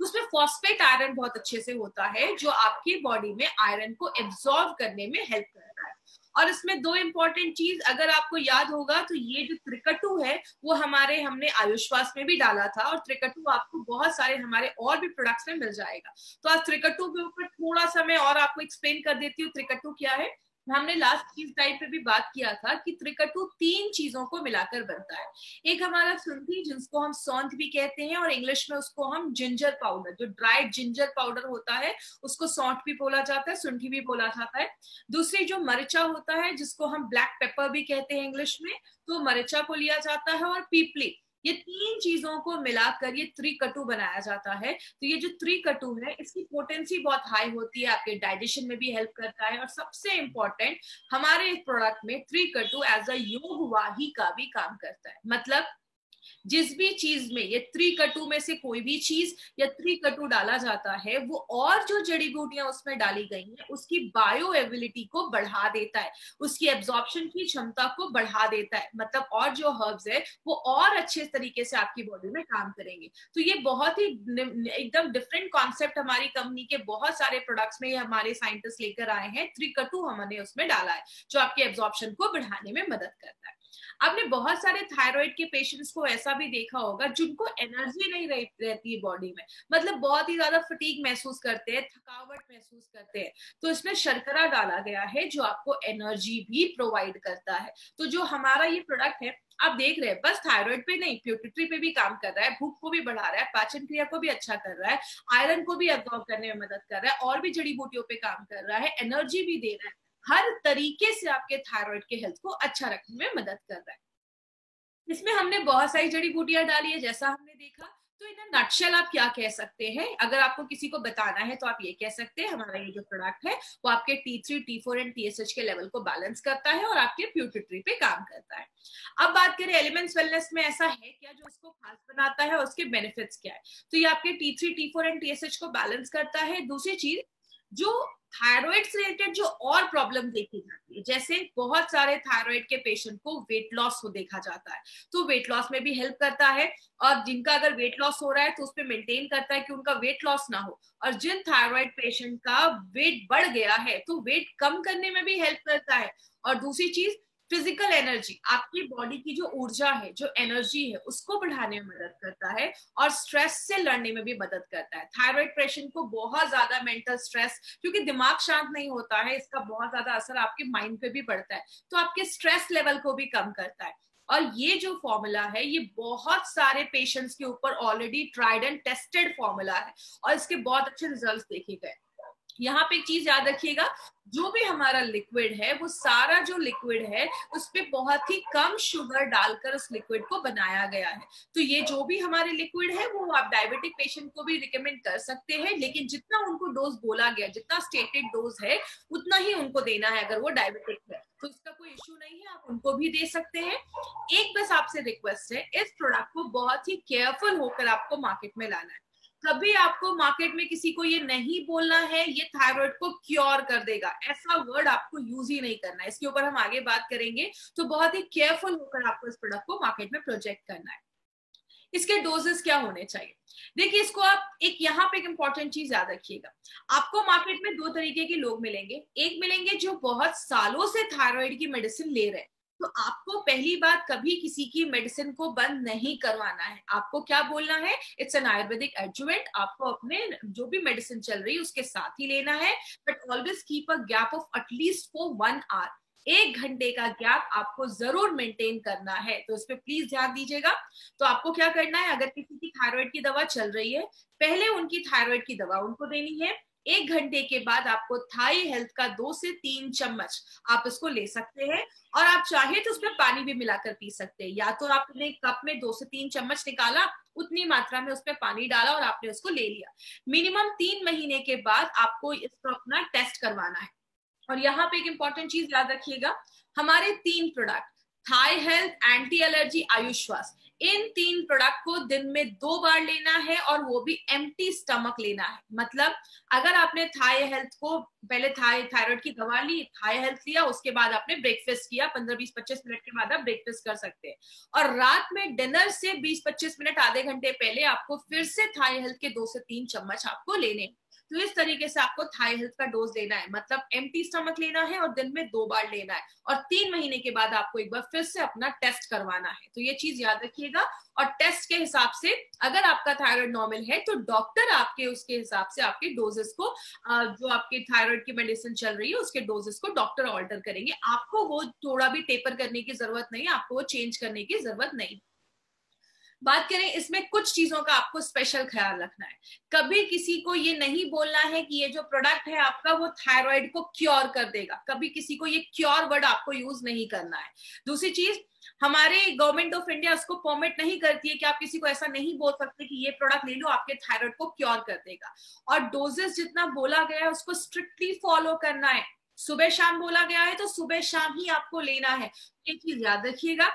उसमें फॉस्फेट आयरन बहुत अच्छे से होता है, जो आपकी बॉडी में आयरन को एब्जॉर्ब करने में हेल्प करता है। और इसमें दो इंपॉर्टेंट चीज अगर आपको याद होगा, तो ये जो त्रिकटु है वो हमने आयुष्वास में भी डाला था, और त्रिकटु आपको बहुत सारे हमारे और भी प्रोडक्ट्स में मिल जाएगा। तो आज त्रिकटु के ऊपर थोड़ा सा मैं और आपको एक्सप्लेन कर देती हूँ त्रिकटु क्या है। हमने लास्ट चीज टाइप पे भी बात किया था कि त्रिकटु 3 चीजों को मिलाकर बनता है। एक हमारा सुंठी, जिसको हम सौंठ भी कहते हैं, और इंग्लिश में उसको हम जिंजर पाउडर, जो ड्राइड जिंजर पाउडर होता है उसको सौंठ भी बोला जाता है, सुंठी भी बोला जाता है। दूसरी जो मरिचा होता है, जिसको हम ब्लैक पेपर भी कहते हैं इंग्लिश में, तो मरिचा को लिया जाता है। और पीपली, ये तीन चीजों को मिलाकर ये त्रिकटु बनाया जाता है। तो ये जो त्रिकटु है इसकी पोटेंसी बहुत हाई होती है, आपके डाइजेशन में भी हेल्प करता है, और सबसे इंपॉर्टेंट हमारे इस प्रोडक्ट में त्रिकटु एज अ योग वाहिका भी काम करता है। मतलब जिस भी चीज में ये त्रिकटु में से कोई भी चीज या त्रिकटु डाला जाता है, वो और जो जड़ी बूटियां उसमें डाली गई हैं उसकी बायो एबिलिटी को बढ़ा देता है, उसकी एब्जॉर्प्शन की क्षमता को बढ़ा देता है। मतलब और जो हर्ब्स है वो और अच्छे तरीके से आपकी बॉडी में काम करेंगे। तो ये बहुत ही एकदम डिफरेंट कॉन्सेप्ट हमारी कंपनी के बहुत सारे प्रोडक्ट्स में हमारे साइंटिस्ट लेकर आए हैं। त्रिकटु हमने उसमें डाला है जो आपके एब्जॉर्प्शन को बढ़ाने में मदद करता है। आपने बहुत सारे थायराइड के पेशेंट्स को ऐसा भी देखा होगा जिनको एनर्जी नहीं रहती है बॉडी में, मतलब बहुत ही ज्यादा फटीग महसूस करते हैं, थकावट महसूस करते हैं। तो इसमें शर्करा डाला गया है जो आपको एनर्जी भी प्रोवाइड करता है। तो जो हमारा ये प्रोडक्ट है आप देख रहे हैं, बस थायराइड पे नहीं, प्यूटिट्री पे भी काम कर रहा है, भूख को भी बढ़ा रहा है, पाचन क्रिया को भी अच्छा कर रहा है, आयरन को भी एब्जॉर्ब करने में मदद कर रहा है, और भी जड़ी बूटियों पे काम कर रहा है, एनर्जी भी दे रहा है, हर तरीके से आपके थायराइड के हेल्थ को अच्छा रखने में मदद कर रहा है। इसमें हमने बहुत सारी जड़ी बूटियां डाली है जैसा हमने देखा। तो इन नटशेल आप क्या कह सकते हैं, अगर आपको किसी को बताना है तो आप ये कह सकते हैं हमारा ये जो प्रोडक्ट है वो आपके T3, T4 एंड TSH के लेवल को बैलेंस करता है और आपके प्यूटिट्री पे काम करता है। अब बात करें एलिमेंट्स वेलनेस में ऐसा है क्या जो उसको खास बनाता है और उसके बेनिफिट्स क्या है। तो ये आपके T3, T4 एंड TSH को बैलेंस करता है। दूसरी चीज, जो थायराइड से रिलेटेड जो और प्रॉब्लम देखी जाती है, जैसे बहुत सारे थायराइड के पेशेंट को वेट लॉस हो देखा जाता है, तो वेट लॉस में भी हेल्प करता है। और जिनका अगर वेट लॉस हो रहा है तो उस पर मेंटेन करता है कि उनका वेट लॉस ना हो। और जिन थायराइड पेशेंट का वेट बढ़ गया है तो वेट कम करने में भी हेल्प करता है। और दूसरी चीज, फिजिकल एनर्जी, आपकी बॉडी की जो ऊर्जा है, जो एनर्जी है, उसको बढ़ाने में मदद करता है और स्ट्रेस से लड़ने में भी मदद करता है। थायराइड पेशेंट को बहुत ज्यादा मेंटल स्ट्रेस, क्योंकि दिमाग शांत नहीं होता है, इसका बहुत ज्यादा असर आपके माइंड पे भी पड़ता है, तो आपके स्ट्रेस लेवल को भी कम करता है। और ये जो फॉर्मूला है ये बहुत सारे पेशेंट्स के ऊपर already tried and tested formula है और इसके बहुत अच्छे रिजल्ट्स देखे गए। यहाँ पे एक चीज याद रखिएगा, जो भी हमारा लिक्विड है वो सारा जो लिक्विड है उस पे बहुत ही कम शुगर डालकर उस लिक्विड को बनाया गया है। तो ये जो भी हमारे लिक्विड है वो आप डायबिटिक पेशेंट को भी रिकमेंड कर सकते हैं, लेकिन जितना उनको डोज बोला गया, जितना स्टेटेड डोज है उतना ही उनको देना है। अगर वो डायबिटिक है तो इसका कोई इश्यू नहीं है, आप उनको भी दे सकते हैं। एक बस आपसे रिक्वेस्ट है, इस प्रोडक्ट को बहुत ही केयरफुल होकर आपको मार्केट में लाना है। कभी आपको मार्केट में किसी को ये नहीं बोलना है ये थायराइड को क्योर कर देगा, ऐसा वर्ड आपको यूज ही नहीं करना है। इसके ऊपर हम आगे बात करेंगे। तो बहुत ही केयरफुल होकर आपको इस प्रोडक्ट को मार्केट में प्रोजेक्ट करना है। इसके डोजेस क्या होने चाहिए, देखिए इसको आप एक यहाँ पे एक इंपॉर्टेंट चीज याद रखिएगा, आपको मार्केट में दो तरीके के लोग मिलेंगे। एक मिलेंगे जो बहुत सालों से थायराइड की मेडिसिन ले रहे हैं, तो आपको पहली बात कभी किसी की मेडिसिन को बंद नहीं करवाना है। आपको क्या बोलना है, इट्स एन आयुर्वेदिक एडजुवेंट, आपको अपने जो भी मेडिसिन चल रही है उसके साथ ही लेना है, but always keep a gap of at least for 1 hour. 1 घंटे का गैप आपको जरूर मेंटेन करना है, तो इस पे प्लीज ध्यान दीजिएगा। तो आपको क्या करना है, अगर किसी की थायराइड की दवा चल रही है, पहले उनकी थायराइड की दवा उनको देनी है। 1 घंटे के बाद आपको थाई हेल्थ का 2 से 3 चम्मच आप इसको ले सकते हैं, और आप चाहे तो उसमें पानी भी मिलाकर पी सकते हैं। या तो आपने कप में 2 से 3 चम्मच निकाला, उतनी मात्रा में उसमें पानी डाला और आपने उसको ले लिया। मिनिमम 3 महीने के बाद आपको इसको अपना टेस्ट करवाना है। और यहाँ पे एक इंपॉर्टेंट चीज याद रखिएगा, हमारे 3 product Thai health, anti allergy, Ayushwas, इन 3 प्रोडक्ट को दिन में 2 बार लेना है और वो भी एम्प्टी स्टमक लेना है। मतलब अगर आपने थाई हेल्थ को पहले थायराइड की दवा ली, थाई हेल्थ लिया, उसके बाद आपने ब्रेकफास्ट किया, 15-20-25 मिनट के बाद आप ब्रेकफास्ट कर सकते हैं, और रात में डिनर से 20-25 मिनट आधे घंटे पहले आपको फिर से थाई हेल्थ के 2 से 3 चम्मच आपको लेने हैं। तो इस तरीके से आपको थाई हेल्थ का डोज लेना है, मतलब एम्प्टी स्टमक लेना है और दिन में 2 बार लेना है, और 3 महीने के बाद आपको एक बार फिर से अपना टेस्ट करवाना है। तो ये चीज याद रखिएगा। और टेस्ट के हिसाब से अगर आपका थायराइड नॉर्मल है तो डॉक्टर आपके उसके हिसाब से आपके डोजेस को, जो आपके थायराइड की मेडिसिन चल रही है उसके डोजेस को डॉक्टर ऑल्टर करेंगे। आपको वो थोड़ा भी टेपर करने की जरूरत नहीं है, आपको वो चेंज करने की जरूरत नहीं। बात करें इसमें कुछ चीजों का आपको स्पेशल ख्याल रखना है, कभी किसी को ये नहीं बोलना है कि ये जो प्रोडक्ट है आपका वो थायराइड को क्योर कर देगा, कभी किसी को ये क्योर वर्ड आपको यूज नहीं करना है। दूसरी चीज, हमारे गवर्नमेंट ऑफ इंडिया उसको परमिट नहीं करती है कि आप किसी को ऐसा नहीं बोल सकते कि ये प्रोडक्ट ले लो आपके थायराइड को क्योर कर देगा। और डोजेस जितना बोला गया है उसको स्ट्रिक्टली फॉलो करना है। सुबह शाम बोला गया है तो सुबह शाम ही आपको लेना है, ये चीज याद रखिएगा।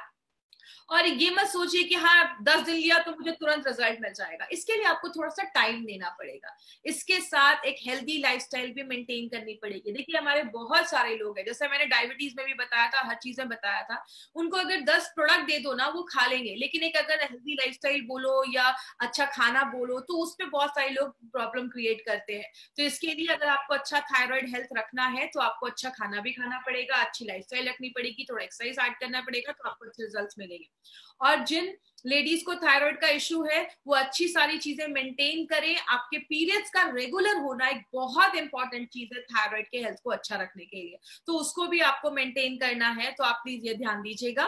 और ये मत सोचिए कि हाँ 10 दिन लिया तो मुझे तुरंत रिजल्ट मिल जाएगा, इसके लिए आपको थोड़ा सा टाइम देना पड़ेगा। इसके साथ एक हेल्दी लाइफस्टाइल भी मेंटेन करनी पड़ेगी। देखिए हमारे बहुत सारे लोग हैं, जैसे मैंने डायबिटीज में भी बताया था, हर चीज में बताया था, उनको अगर 10 प्रोडक्ट दे दो ना वो खा लेंगे, लेकिन एक अगर हेल्दी लाइफस्टाइल बोलो या अच्छा खाना बोलो तो उसमें बहुत सारे लोग प्रॉब्लम क्रिएट करते हैं। तो इसके लिए अगर आपको अच्छा थायराइड हेल्थ रखना है तो आपको अच्छा खाना भी खाना पड़ेगा, अच्छी लाइफस्टाइल रखनी पड़ेगी, थोड़ा एक्सरसाइज ऐड करना पड़ेगा, तो आपको अच्छे रिजल्ट मिलेंगे। और जिन लेडीज को थायराइड का इश्यू है वो अच्छी सारी चीजें मेंटेन करें। आपके पीरियड्स का रेगुलर होना एक बहुत इंपॉर्टेंट चीज है थायराइड के हेल्थ को अच्छा रखने के लिए, तो उसको भी आपको मेंटेन करना है, तो आप प्लीज ये ध्यान दीजिएगा।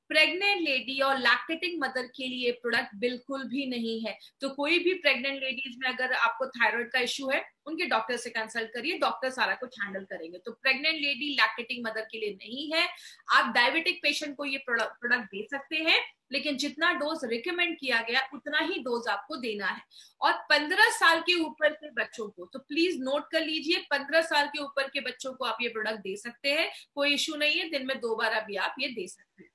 प्रेग्नेंट लेडी और लैक्टेटिंग मदर के लिए प्रोडक्ट बिल्कुल भी नहीं है। तो कोई भी प्रेग्नेंट लेडीज में अगर आपको थायराइड का इश्यू है उनके डॉक्टर से कंसल्ट करिए, डॉक्टर सारा कुछ हैंडल करेंगे। तो प्रेग्नेंट लेडी लैक्टेटिंग मदर के लिए नहीं है। आप डायबिटिक पेशेंट को ये प्रोडक्ट दे सकते हैं, लेकिन जितना डोज रिकमेंड किया गया उतना ही डोज आपको देना है। और 15 साल के ऊपर के बच्चों को तो प्लीज नोट कर लीजिए, 15 साल के ऊपर के बच्चों को आप ये प्रोडक्ट दे सकते हैं, कोई इश्यू नहीं है, दिन में 2 बार भी आप ये दे सकते हैं।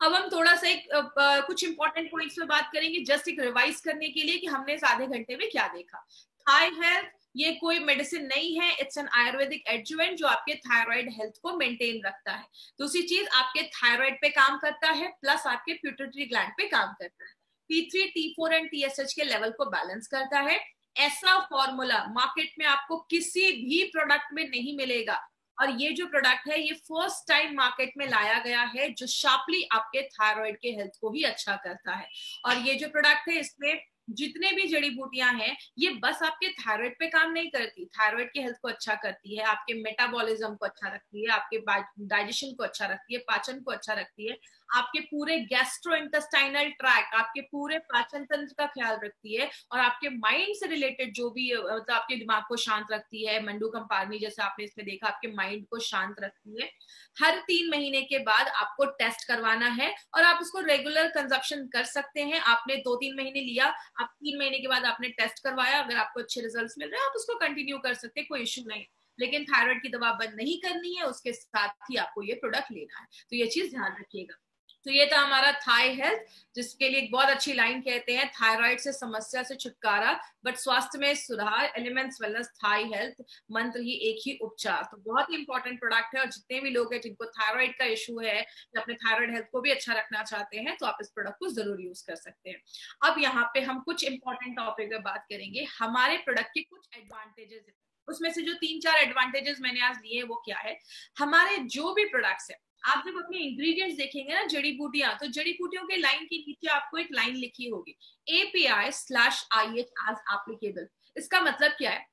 अब हम थोड़ा सा कुछ इंपॉर्टेंट पॉइंट्स पे बात करेंगे, जस्ट एक रिवाइज करने के लिए कि हमने इस आधे घंटे में क्या देखा। थाई हेल्थ ये कोई मेडिसिन नहीं है, इट्स एन आयुर्वेदिक एडजुवेंट जो आपके थायराइड हेल्थ को मेंटेन रखता है। दूसरी चीज आपके थायराइड पे काम करता है, प्लस आपके पिट्यूटरी ग्लैंड पे काम करता है। T3, T4 एंड TSH के लेवल को बैलेंस करता है। ऐसा फॉर्मूला मार्केट में आपको किसी भी प्रोडक्ट में नहीं मिलेगा, और ये जो प्रोडक्ट है ये फर्स्ट टाइम मार्केट में लाया गया है जो शार्पली आपके थायराइड के हेल्थ को ही अच्छा करता है। और ये जो प्रोडक्ट है इसमें जितने भी जड़ी बूटियां हैं ये बस आपके थायराइड पे काम नहीं करती, थायराइड के हेल्थ को अच्छा करती है, आपके मेटाबॉलिज्म को अच्छा रखती है, आपके डाइजेशन को अच्छा रखती है, पाचन को अच्छा रखती है, आपके पूरे गैस्ट्रो इंटेस्टाइनल ट्रैक, आपके पूरे पाचन तंत्र का ख्याल रखती है, और आपके माइंड से रिलेटेड जो भी मतलब आपके दिमाग को शांत रखती है। मंडू कंपारनी जैसे आपने इसमें देखा आपके माइंड को शांत रखती है। हर 3 महीने के बाद आपको टेस्ट करवाना है और आप उसको रेगुलर कंजप्शन कर सकते हैं। आपने 2-3 महीने लिया, आप 3 महीने के बाद आपने टेस्ट करवाया, अगर आपको अच्छे रिजल्ट्स मिल रहे हैं आप उसको कंटिन्यू कर सकते हैं, कोई इश्यू नहीं। लेकिन थायराइड की दवा बंद नहीं करनी है, उसके साथ ही आपको ये प्रोडक्ट लेना है, तो ये चीज ध्यान रखिएगा। तो ये था हमारा थाई हेल्थ, जिसके लिए एक बहुत अच्छी लाइन कहते हैं, थायराइड से समस्या से छुटकारा बट स्वास्थ्य में सुधार, एलिमेंट्स वेलनेस थाई हेल्थ, मंत्र ही एक ही उपचार। तो बहुत ही इंपॉर्टेंट प्रोडक्ट है, और जितने भी लोग हैं जिनको थायराइड का इशू है या अपने थायराइड हेल्थ को भी अच्छा रखना चाहते हैं तो आप इस प्रोडक्ट को जरूर यूज कर सकते हैं। अब यहाँ पे हम कुछ इंपॉर्टेंट टॉपिक पे बात करेंगे, हमारे प्रोडक्ट के कुछ एडवांटेजेस। उसमें से जो 3-4 एडवांटेजेस मैंने आज लिए वो क्या है, हमारे जो भी प्रोडक्ट्स है आप जब अपने इंग्रेडिएंट्स देखेंगे ना जड़ी बूटियां, तो जड़ी बूटियों के लाइन के नीचे आपको एक लाइन लिखी होगी API/IH एज एप्लीकेबल। इसका मतलब क्या है,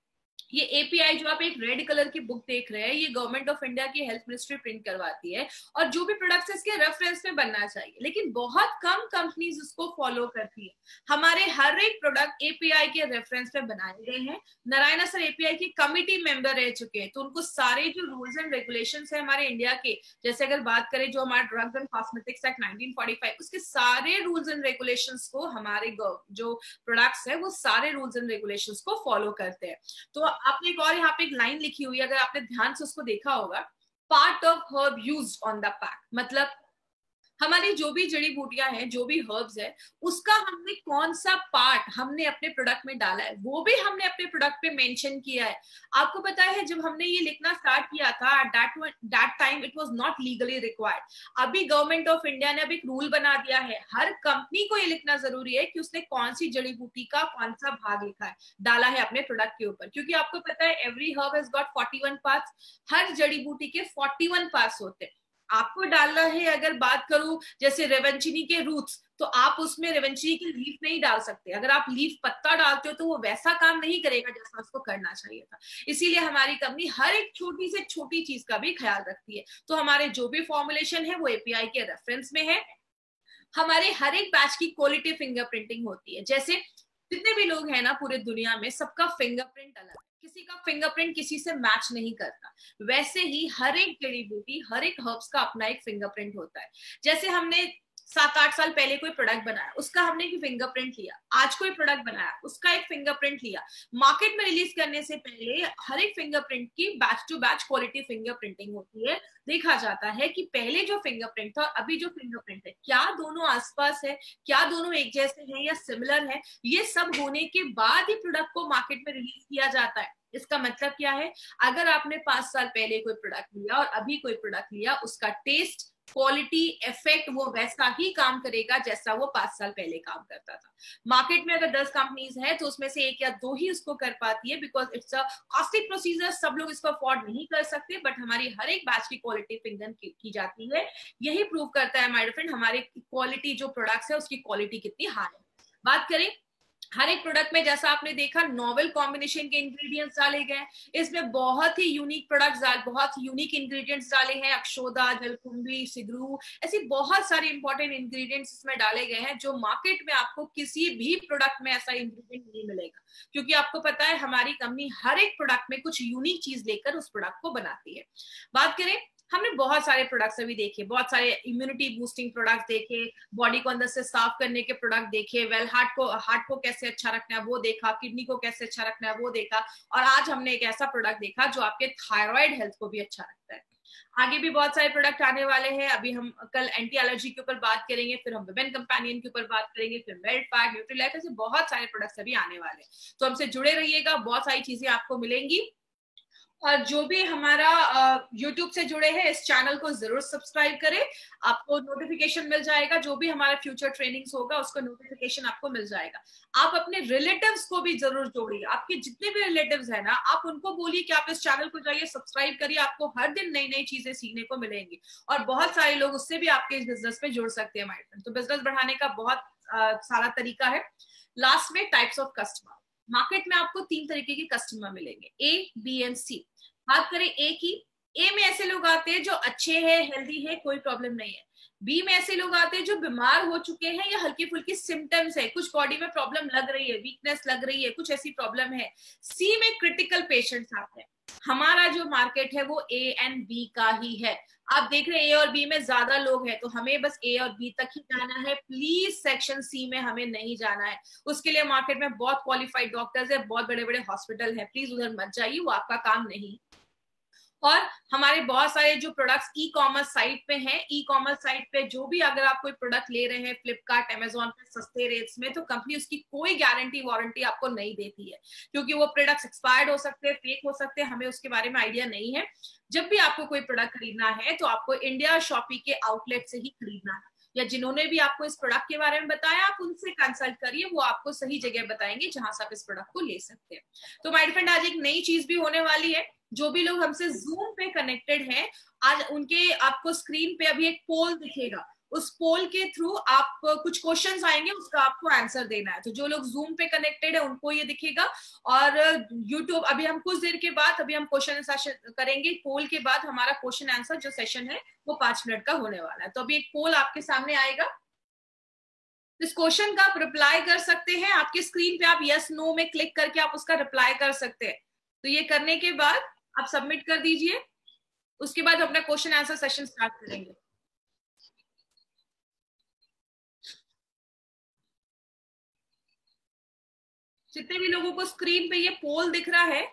ये एपीआई जो आप एक रेड कलर की बुक देख रहे हैं ये गवर्नमेंट ऑफ इंडिया की हेल्थ मिनिस्ट्री प्रिंट करवाती है, और जो भी प्रोडक्ट्स इसके रेफरेंस में बनना चाहिए, लेकिन बहुत कम कंपनीज इसको फॉलो करती है। हमारे हर एक प्रोडक्ट एपीआई के रेफरेंस में बनाए गए हैं। नारायणा सर एपीआई की कमिटी मेंबर रह चुके हैं, तो उनको सारे जो रूल्स एंड रेगुलेशंस है हमारे इंडिया के, जैसे अगर बात करें जो हमारा ड्रग्स एंड कॉस्मेटिक्स एक्ट 1945 उसके सारे रूल्स एंड रेगुलेशंस को हमारे जो प्रोडक्ट्स है वो सारे रूल्स एंड रेगुलेशंस को फॉलो करते हैं। तो आपने एक और यहाँ पे एक लाइन लिखी हुई है, अगर आपने ध्यान से उसको देखा होगा, part of herb used on the pack, मतलब हमारी जो भी जड़ी बूटियां हैं जो भी हर्ब्स है उसका हमने कौन सा पार्ट हमने अपने प्रोडक्ट में डाला है वो भी हमने अपने प्रोडक्ट पे मेंशन किया है। आपको पता है जब हमने ये लिखना स्टार्ट किया था that time it was not legally required. अभी गवर्नमेंट ऑफ इंडिया ने अब एक रूल बना दिया है, हर कंपनी को ये लिखना जरूरी है कि उसने कौन सी जड़ी बूटी का कौन सा भाग लिखा है डाला है अपने प्रोडक्ट के ऊपर, क्योंकि आपको पता है every herb has got 41 parts, हर जड़ी बूटी के 41 पार्ट्स होते हैं। आपको डालना है, अगर बात करूं जैसे रेवंचिनी के रूट्स, तो आप उसमें रेवंचिनी की लीफ नहीं डाल सकते, अगर आप लीफ पत्ता डालते हो तो वो वैसा काम नहीं करेगा जैसा उसको करना चाहिए था। इसीलिए हमारी कंपनी हर एक छोटी से छोटी चीज का भी ख्याल रखती है। तो हमारे जो भी फॉर्मुलेशन है वो एपीआई के रेफरेंस में है। हमारे हर एक बैच की क्वालिटी फिंगरप्रिंटिंग होती है, जैसे जितने भी लोग हैं ना पूरे दुनिया में सबका फिंगरप्रिंट अलग है, किसी का फिंगरप्रिंट किसी से मैच नहीं करता, वैसे ही हर एक जड़ी बूटी, हर एक हर्ब्स का अपना एक फिंगरप्रिंट होता है। जैसे हमने 7-8 साल पहले कोई प्रोडक्ट बनाया, उसका हमने एक फिंगरप्रिंट लिया, आज कोई प्रोडक्ट बनाया, उसका एक फिंगरप्रिंट लिया, मार्केट में रिलीज करने से पहले हर एक फिंगरप्रिंट की batch to batch quality fingerprinting होती है। देखा जाता है कि पहले जो फिंगरप्रिंट था और अभी जो फिंगरप्रिंट है, क्या दोनों आसपास है, क्या दोनों एक जैसे हैं या सिमिलर है। ये सब होने के बाद ही प्रोडक्ट को मार्केट में रिलीज किया जाता है। इसका मतलब क्या है, अगर आपने 5 साल पहले कोई प्रोडक्ट लिया और अभी कोई प्रोडक्ट लिया, उसका टेस्ट, क्वालिटी, इफेक्ट वो वैसा ही काम करेगा जैसा वो 5 साल पहले काम करता था। मार्केट में अगर 10 कंपनीज है तो उसमें से 1 या 2 ही उसको कर पाती है, because it's a costly procedure, सब लोग इसको अफोर्ड नहीं कर सकते। बट हमारी हर एक बैच की क्वालिटी फिंगर की जाती है। यही प्रूव करता है माय फ्रेंड, हमारी क्वालिटी जो प्रोडक्ट्स है उसकी क्वालिटी कितनी हाई है। बात करें हर एक प्रोडक्ट में, जैसा आपने देखा, नोवेल कॉम्बिनेशन के इंग्रेडिएंट्स डाले गए, इसमें बहुत ही यूनिक प्रोडक्ट्स बहुत यूनिक इंग्रेडिएंट्स डाले हैं। अक्षोदा, जलकुंभी, सिगरू, ऐसी बहुत सारे इंपॉर्टेंट इंग्रेडिएंट्स इसमें डाले गए हैं जो मार्केट में आपको किसी भी प्रोडक्ट में ऐसा इंग्रेडिएंट नहीं मिलेगा। क्योंकि आपको पता है हमारी कंपनी हर एक प्रोडक्ट में कुछ यूनिक चीज लेकर उस प्रोडक्ट को बनाती है। बात करें, हमने बहुत सारे प्रोडक्ट्स अभी देखे, बहुत सारे इम्यूनिटी बूस्टिंग प्रोडक्ट्स देखे, बॉडी को अंदर से साफ करने के प्रोडक्ट देखे, हार्ट को कैसे अच्छा रखना है वो देखा, किडनी को कैसे अच्छा रखना है वो देखा, और आज हमने एक ऐसा प्रोडक्ट देखा जो आपके थायराइड हेल्थ को भी अच्छा रखता है। आगे भी बहुत सारे प्रोडक्ट आने वाले हैं। अभी हम कल एंटी एलर्जी के ऊपर बात करेंगे, फिर हम विमेन कंपेनियन के ऊपर बात करेंगे, फिर मेल्ट फैट, न्यूट्रीलाइफ, ऐसे बहुत सारे प्रोडक्ट्स अभी आने वाले हैं। तो हमसे जुड़े रहिएगा, बहुत सारी चीजें आपको मिलेंगी। और जो भी हमारा YouTube से जुड़े हैं, इस चैनल को जरूर सब्सक्राइब करें, आपको नोटिफिकेशन मिल जाएगा। जो भी हमारा फ्यूचर ट्रेनिंग्स होगा उसका नोटिफिकेशन आपको मिल जाएगा। आप अपने रिलेटिव्स को भी जरूर जोड़िए, आपके जितने भी रिलेटिव्स हैं ना, आप उनको बोलिए कि आप इस चैनल को जाइए, सब्सक्राइब करिए, आपको हर दिन नई नई चीजें सीखने को मिलेंगी और बहुत सारे लोग उससे भी आपके इस बिजनेस में जुड़ सकते हैं हमारे फ्रेंड। तो बिजनेस बढ़ाने का बहुत सारा तरीका है। लास्ट में टाइप्स ऑफ कस्टमर, मार्केट में आपको 3 तरीके के कस्टमर मिलेंगे, ए, बी एंड सी। बात करें ए की, ए में ऐसे लोग आते हैं जो अच्छे हैं, हेल्दी है, कोई प्रॉब्लम नहीं है। बी में ऐसे लोग आते हैं जो बीमार हो चुके हैं या हल्की फुल्की सिम्टम्स है, कुछ बॉडी में प्रॉब्लम लग रही है, वीकनेस लग रही है, कुछ ऐसी प्रॉब्लम है। सी में क्रिटिकल पेशेंट्स आते हैं। हमारा जो मार्केट है वो ए एंड बी का ही है। आप देख रहे हैं ए और बी में ज्यादा लोग हैं, तो हमें बस ए और बी तक ही जाना है। प्लीज सेक्शन सी में हमें नहीं जाना है। उसके लिए मार्केट में बहुत क्वालिफाइड डॉक्टर्स है, बहुत बड़े बड़े हॉस्पिटल है, प्लीज उधर मत जाइए, वो आपका काम नहीं। और हमारे बहुत सारे जो प्रोडक्ट्स ई कॉमर्स साइट पे हैं, ई कॉमर्स साइट पे जो भी अगर आप कोई प्रोडक्ट ले रहे हैं फ्लिपकार्ट, अमेजोन पे सस्ते रेट्स में, तो कंपनी उसकी कोई गारंटी वारंटी आपको नहीं देती है, क्योंकि वो प्रोडक्ट्स एक्सपायर्ड हो सकते हैं, फेक हो सकते हैं, हमें उसके बारे में आइडिया नहीं है। जब भी आपको कोई प्रोडक्ट खरीदना है तो आपको इंडिया शॉपी के आउटलेट से ही खरीदना है, या जिन्होंने भी आपको इस प्रोडक्ट के बारे में बताया आप उनसे कंसल्ट करिए, वो आपको सही जगह बताएंगे जहां से आप इस प्रोडक्ट को ले सकते हैं। तो माय फ्रेंड, आज एक नई चीज भी होने वाली है। जो भी लोग हमसे जूम पे कनेक्टेड हैं, आज उनके आपको स्क्रीन पे अभी एक पोल दिखेगा, उस पोल के थ्रू आप कुछ क्वेश्चंस आएंगे, उसका आपको आंसर देना है। तो जो लोग जूम पे कनेक्टेड है उनको ये दिखेगा, और यूट्यूब अभी हम कुछ देर के बाद अभी हम क्वेश्चन सेशन करेंगे। पोल के बाद हमारा क्वेश्चन आंसर जो सेशन है वो 5 मिनट का होने वाला है। तो अभी एक पोल आपके सामने आएगा, इस क्वेश्चन का आप रिप्लाई कर सकते हैं। आपके स्क्रीन पे आप यस नो में क्लिक करके आप उसका रिप्लाई कर सकते हैं। तो ये करने के बाद आप सबमिट कर दीजिए, उसके बाद अपना क्वेश्चन आंसर सेशन स्टार्ट करेंगे। जितने भी लोगों को स्क्रीन पे ये पोल दिख रहा है,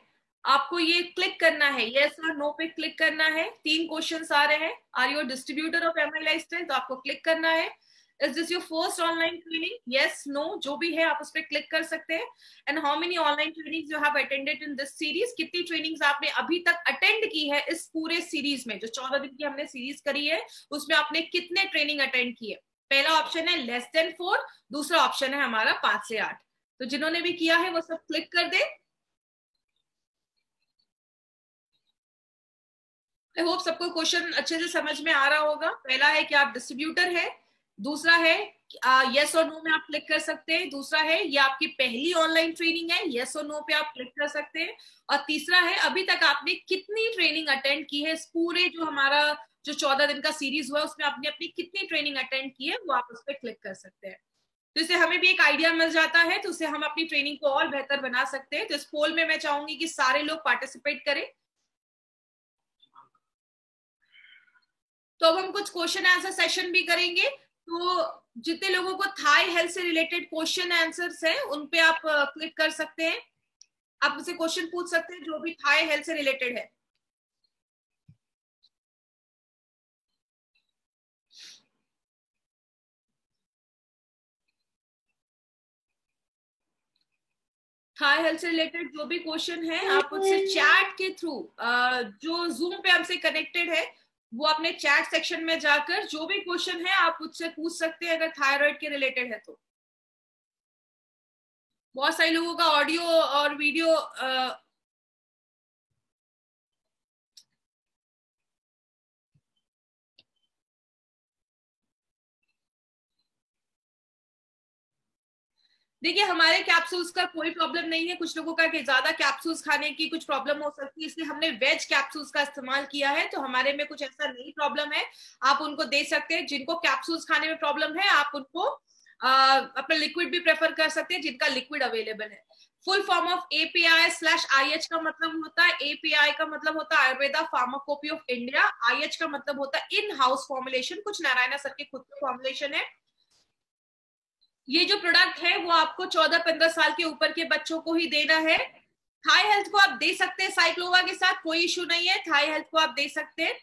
आपको ये क्लिक करना है, यस और नो पे क्लिक करना है। 3 क्वेश्चंस आ रहे हैं, are you distributor of MI lifestyle, तो आपको क्लिक करना है। Is this your first online training, yes no जो भी है आप उस पर क्लिक कर सकते हैं। And how many online trainings you have attended in this series, कितनी ट्रेनिंग्स आपने अभी तक अटेंड की है इस पूरे सीरीज में, जो 14 दिन की हमने सीरीज करी है उसमें आपने कितने ट्रेनिंग अटेंड किए। पहला ऑप्शन है लेस देन 4, दूसरा ऑप्शन है हमारा 5 से 8। तो जिन्होंने भी किया है वो सब क्लिक कर दे। आई होप सबको क्वेश्चन अच्छे से समझ में आ रहा होगा। पहला है कि आप डिस्ट्रीब्यूटर है, दूसरा है यस और नो में आप क्लिक कर सकते हैं, दूसरा है ये आपकी पहली ऑनलाइन ट्रेनिंग है, यस और नो पे आप क्लिक कर सकते हैं, और तीसरा है अभी तक आपने कितनी ट्रेनिंग अटेंड की है। इस पूरे जो हमारा जो 14 दिन का सीरीज हुआ उसमें आपने अपनी कितनी ट्रेनिंग अटेंड की है वो आप उस पर क्लिक कर सकते हैं। तो इससे हमें भी एक आइडिया मिल जाता है, तो उससे हम अपनी ट्रेनिंग को और बेहतर बना सकते हैं। तो इस पोल में मैं चाहूंगी कि सारे लोग पार्टिसिपेट करें। तो अब हम कुछ क्वेश्चन आंसर सेशन भी करेंगे। तो जितने लोगों को थाई हेल्थ से रिलेटेड क्वेश्चन आंसर्स हैं उन पे आप क्लिक कर सकते हैं। आप मुझसे क्वेश्चन पूछ सकते हैं जो भी थाई हेल्थ से रिलेटेड है। थाई हेल्थ से रिलेटेड जो भी क्वेश्चन है आप उससे चैट के थ्रू, जो जूम पे हमसे कनेक्टेड है वो अपने चैट सेक्शन में जाकर जो भी क्वेश्चन है आप उससे पूछ सकते हैं, अगर थायराइड के रिलेटेड है तो। बहुत सारे लोगों का ऑडियो और वीडियो देखिए, हमारे कैप्सूल्स का कोई प्रॉब्लम नहीं है। कुछ लोगों का कि ज्यादा कैप्सूल्स खाने की कुछ प्रॉब्लम हो सकती है, इसलिए हमने वेज कैप्सूल्स का इस्तेमाल किया है। तो हमारे में कुछ ऐसा नहीं प्रॉब्लम है, आप उनको दे सकते हैं। जिनको कैप्सूल्स खाने में प्रॉब्लम है आप उनको अपना लिक्विड भी प्रेफर कर सकते हैं, जिनका लिक्विड अवेलेबल है। फुल फॉर्म ऑफ API/IH का मतलब होता है, API का मतलब होता है आयुर्वेदा फार्माकोपी ऑफ इंडिया, IH का मतलब होता है इन हाउस फॉर्मुलेशन, कुछ नारायणा सर के खुद के फॉर्मुलेशन है। ये जो प्रोडक्ट है वो आपको 14-15 साल के ऊपर के बच्चों को ही देना है। थाई हेल्थ को आप दे सकते हैं साइक्लोवा के साथ, कोई इशू नहीं है। थाई हेल्थ को आप दे सकते हैं।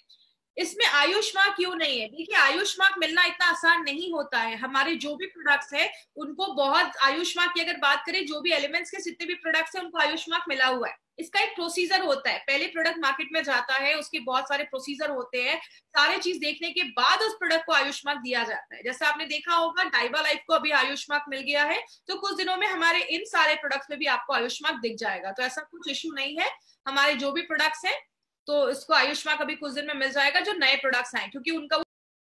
इसमें आयुष मार्क क्यों नहीं है? देखिए, आयुष मार्क मिलना इतना आसान नहीं होता है। हमारे जो भी प्रोडक्ट्स है उनको बहुत, आयुष मार्क की अगर बात करें, जो भी एलिमेंट्स के जितने भी प्रोडक्ट्स है उनको आयुष मार्क मिला हुआ है। इसका एक प्रोसीजर होता है, पहले प्रोडक्ट मार्केट में जाता है, उसके बहुत सारे प्रोसीजर होते हैं। सारे चीज देखने के बाद उस प्रोडक्ट को आयुष मार्क दिया जाता है। जैसा आपने देखा होगा डाइबा लाइफ को अभी आयुष मार्क मिल गया है, तो कुछ दिनों में हमारे इन सारे प्रोडक्ट्स में भी आपको आयुष मार्क दिख जाएगा। तो ऐसा कुछ इशू नहीं है। हमारे जो भी प्रोडक्ट्स हैं तो इसको आयुष मार्क अभी कुछ दिन में मिल जाएगा, जो नए प्रोडक्ट्स आए, क्योंकि उनका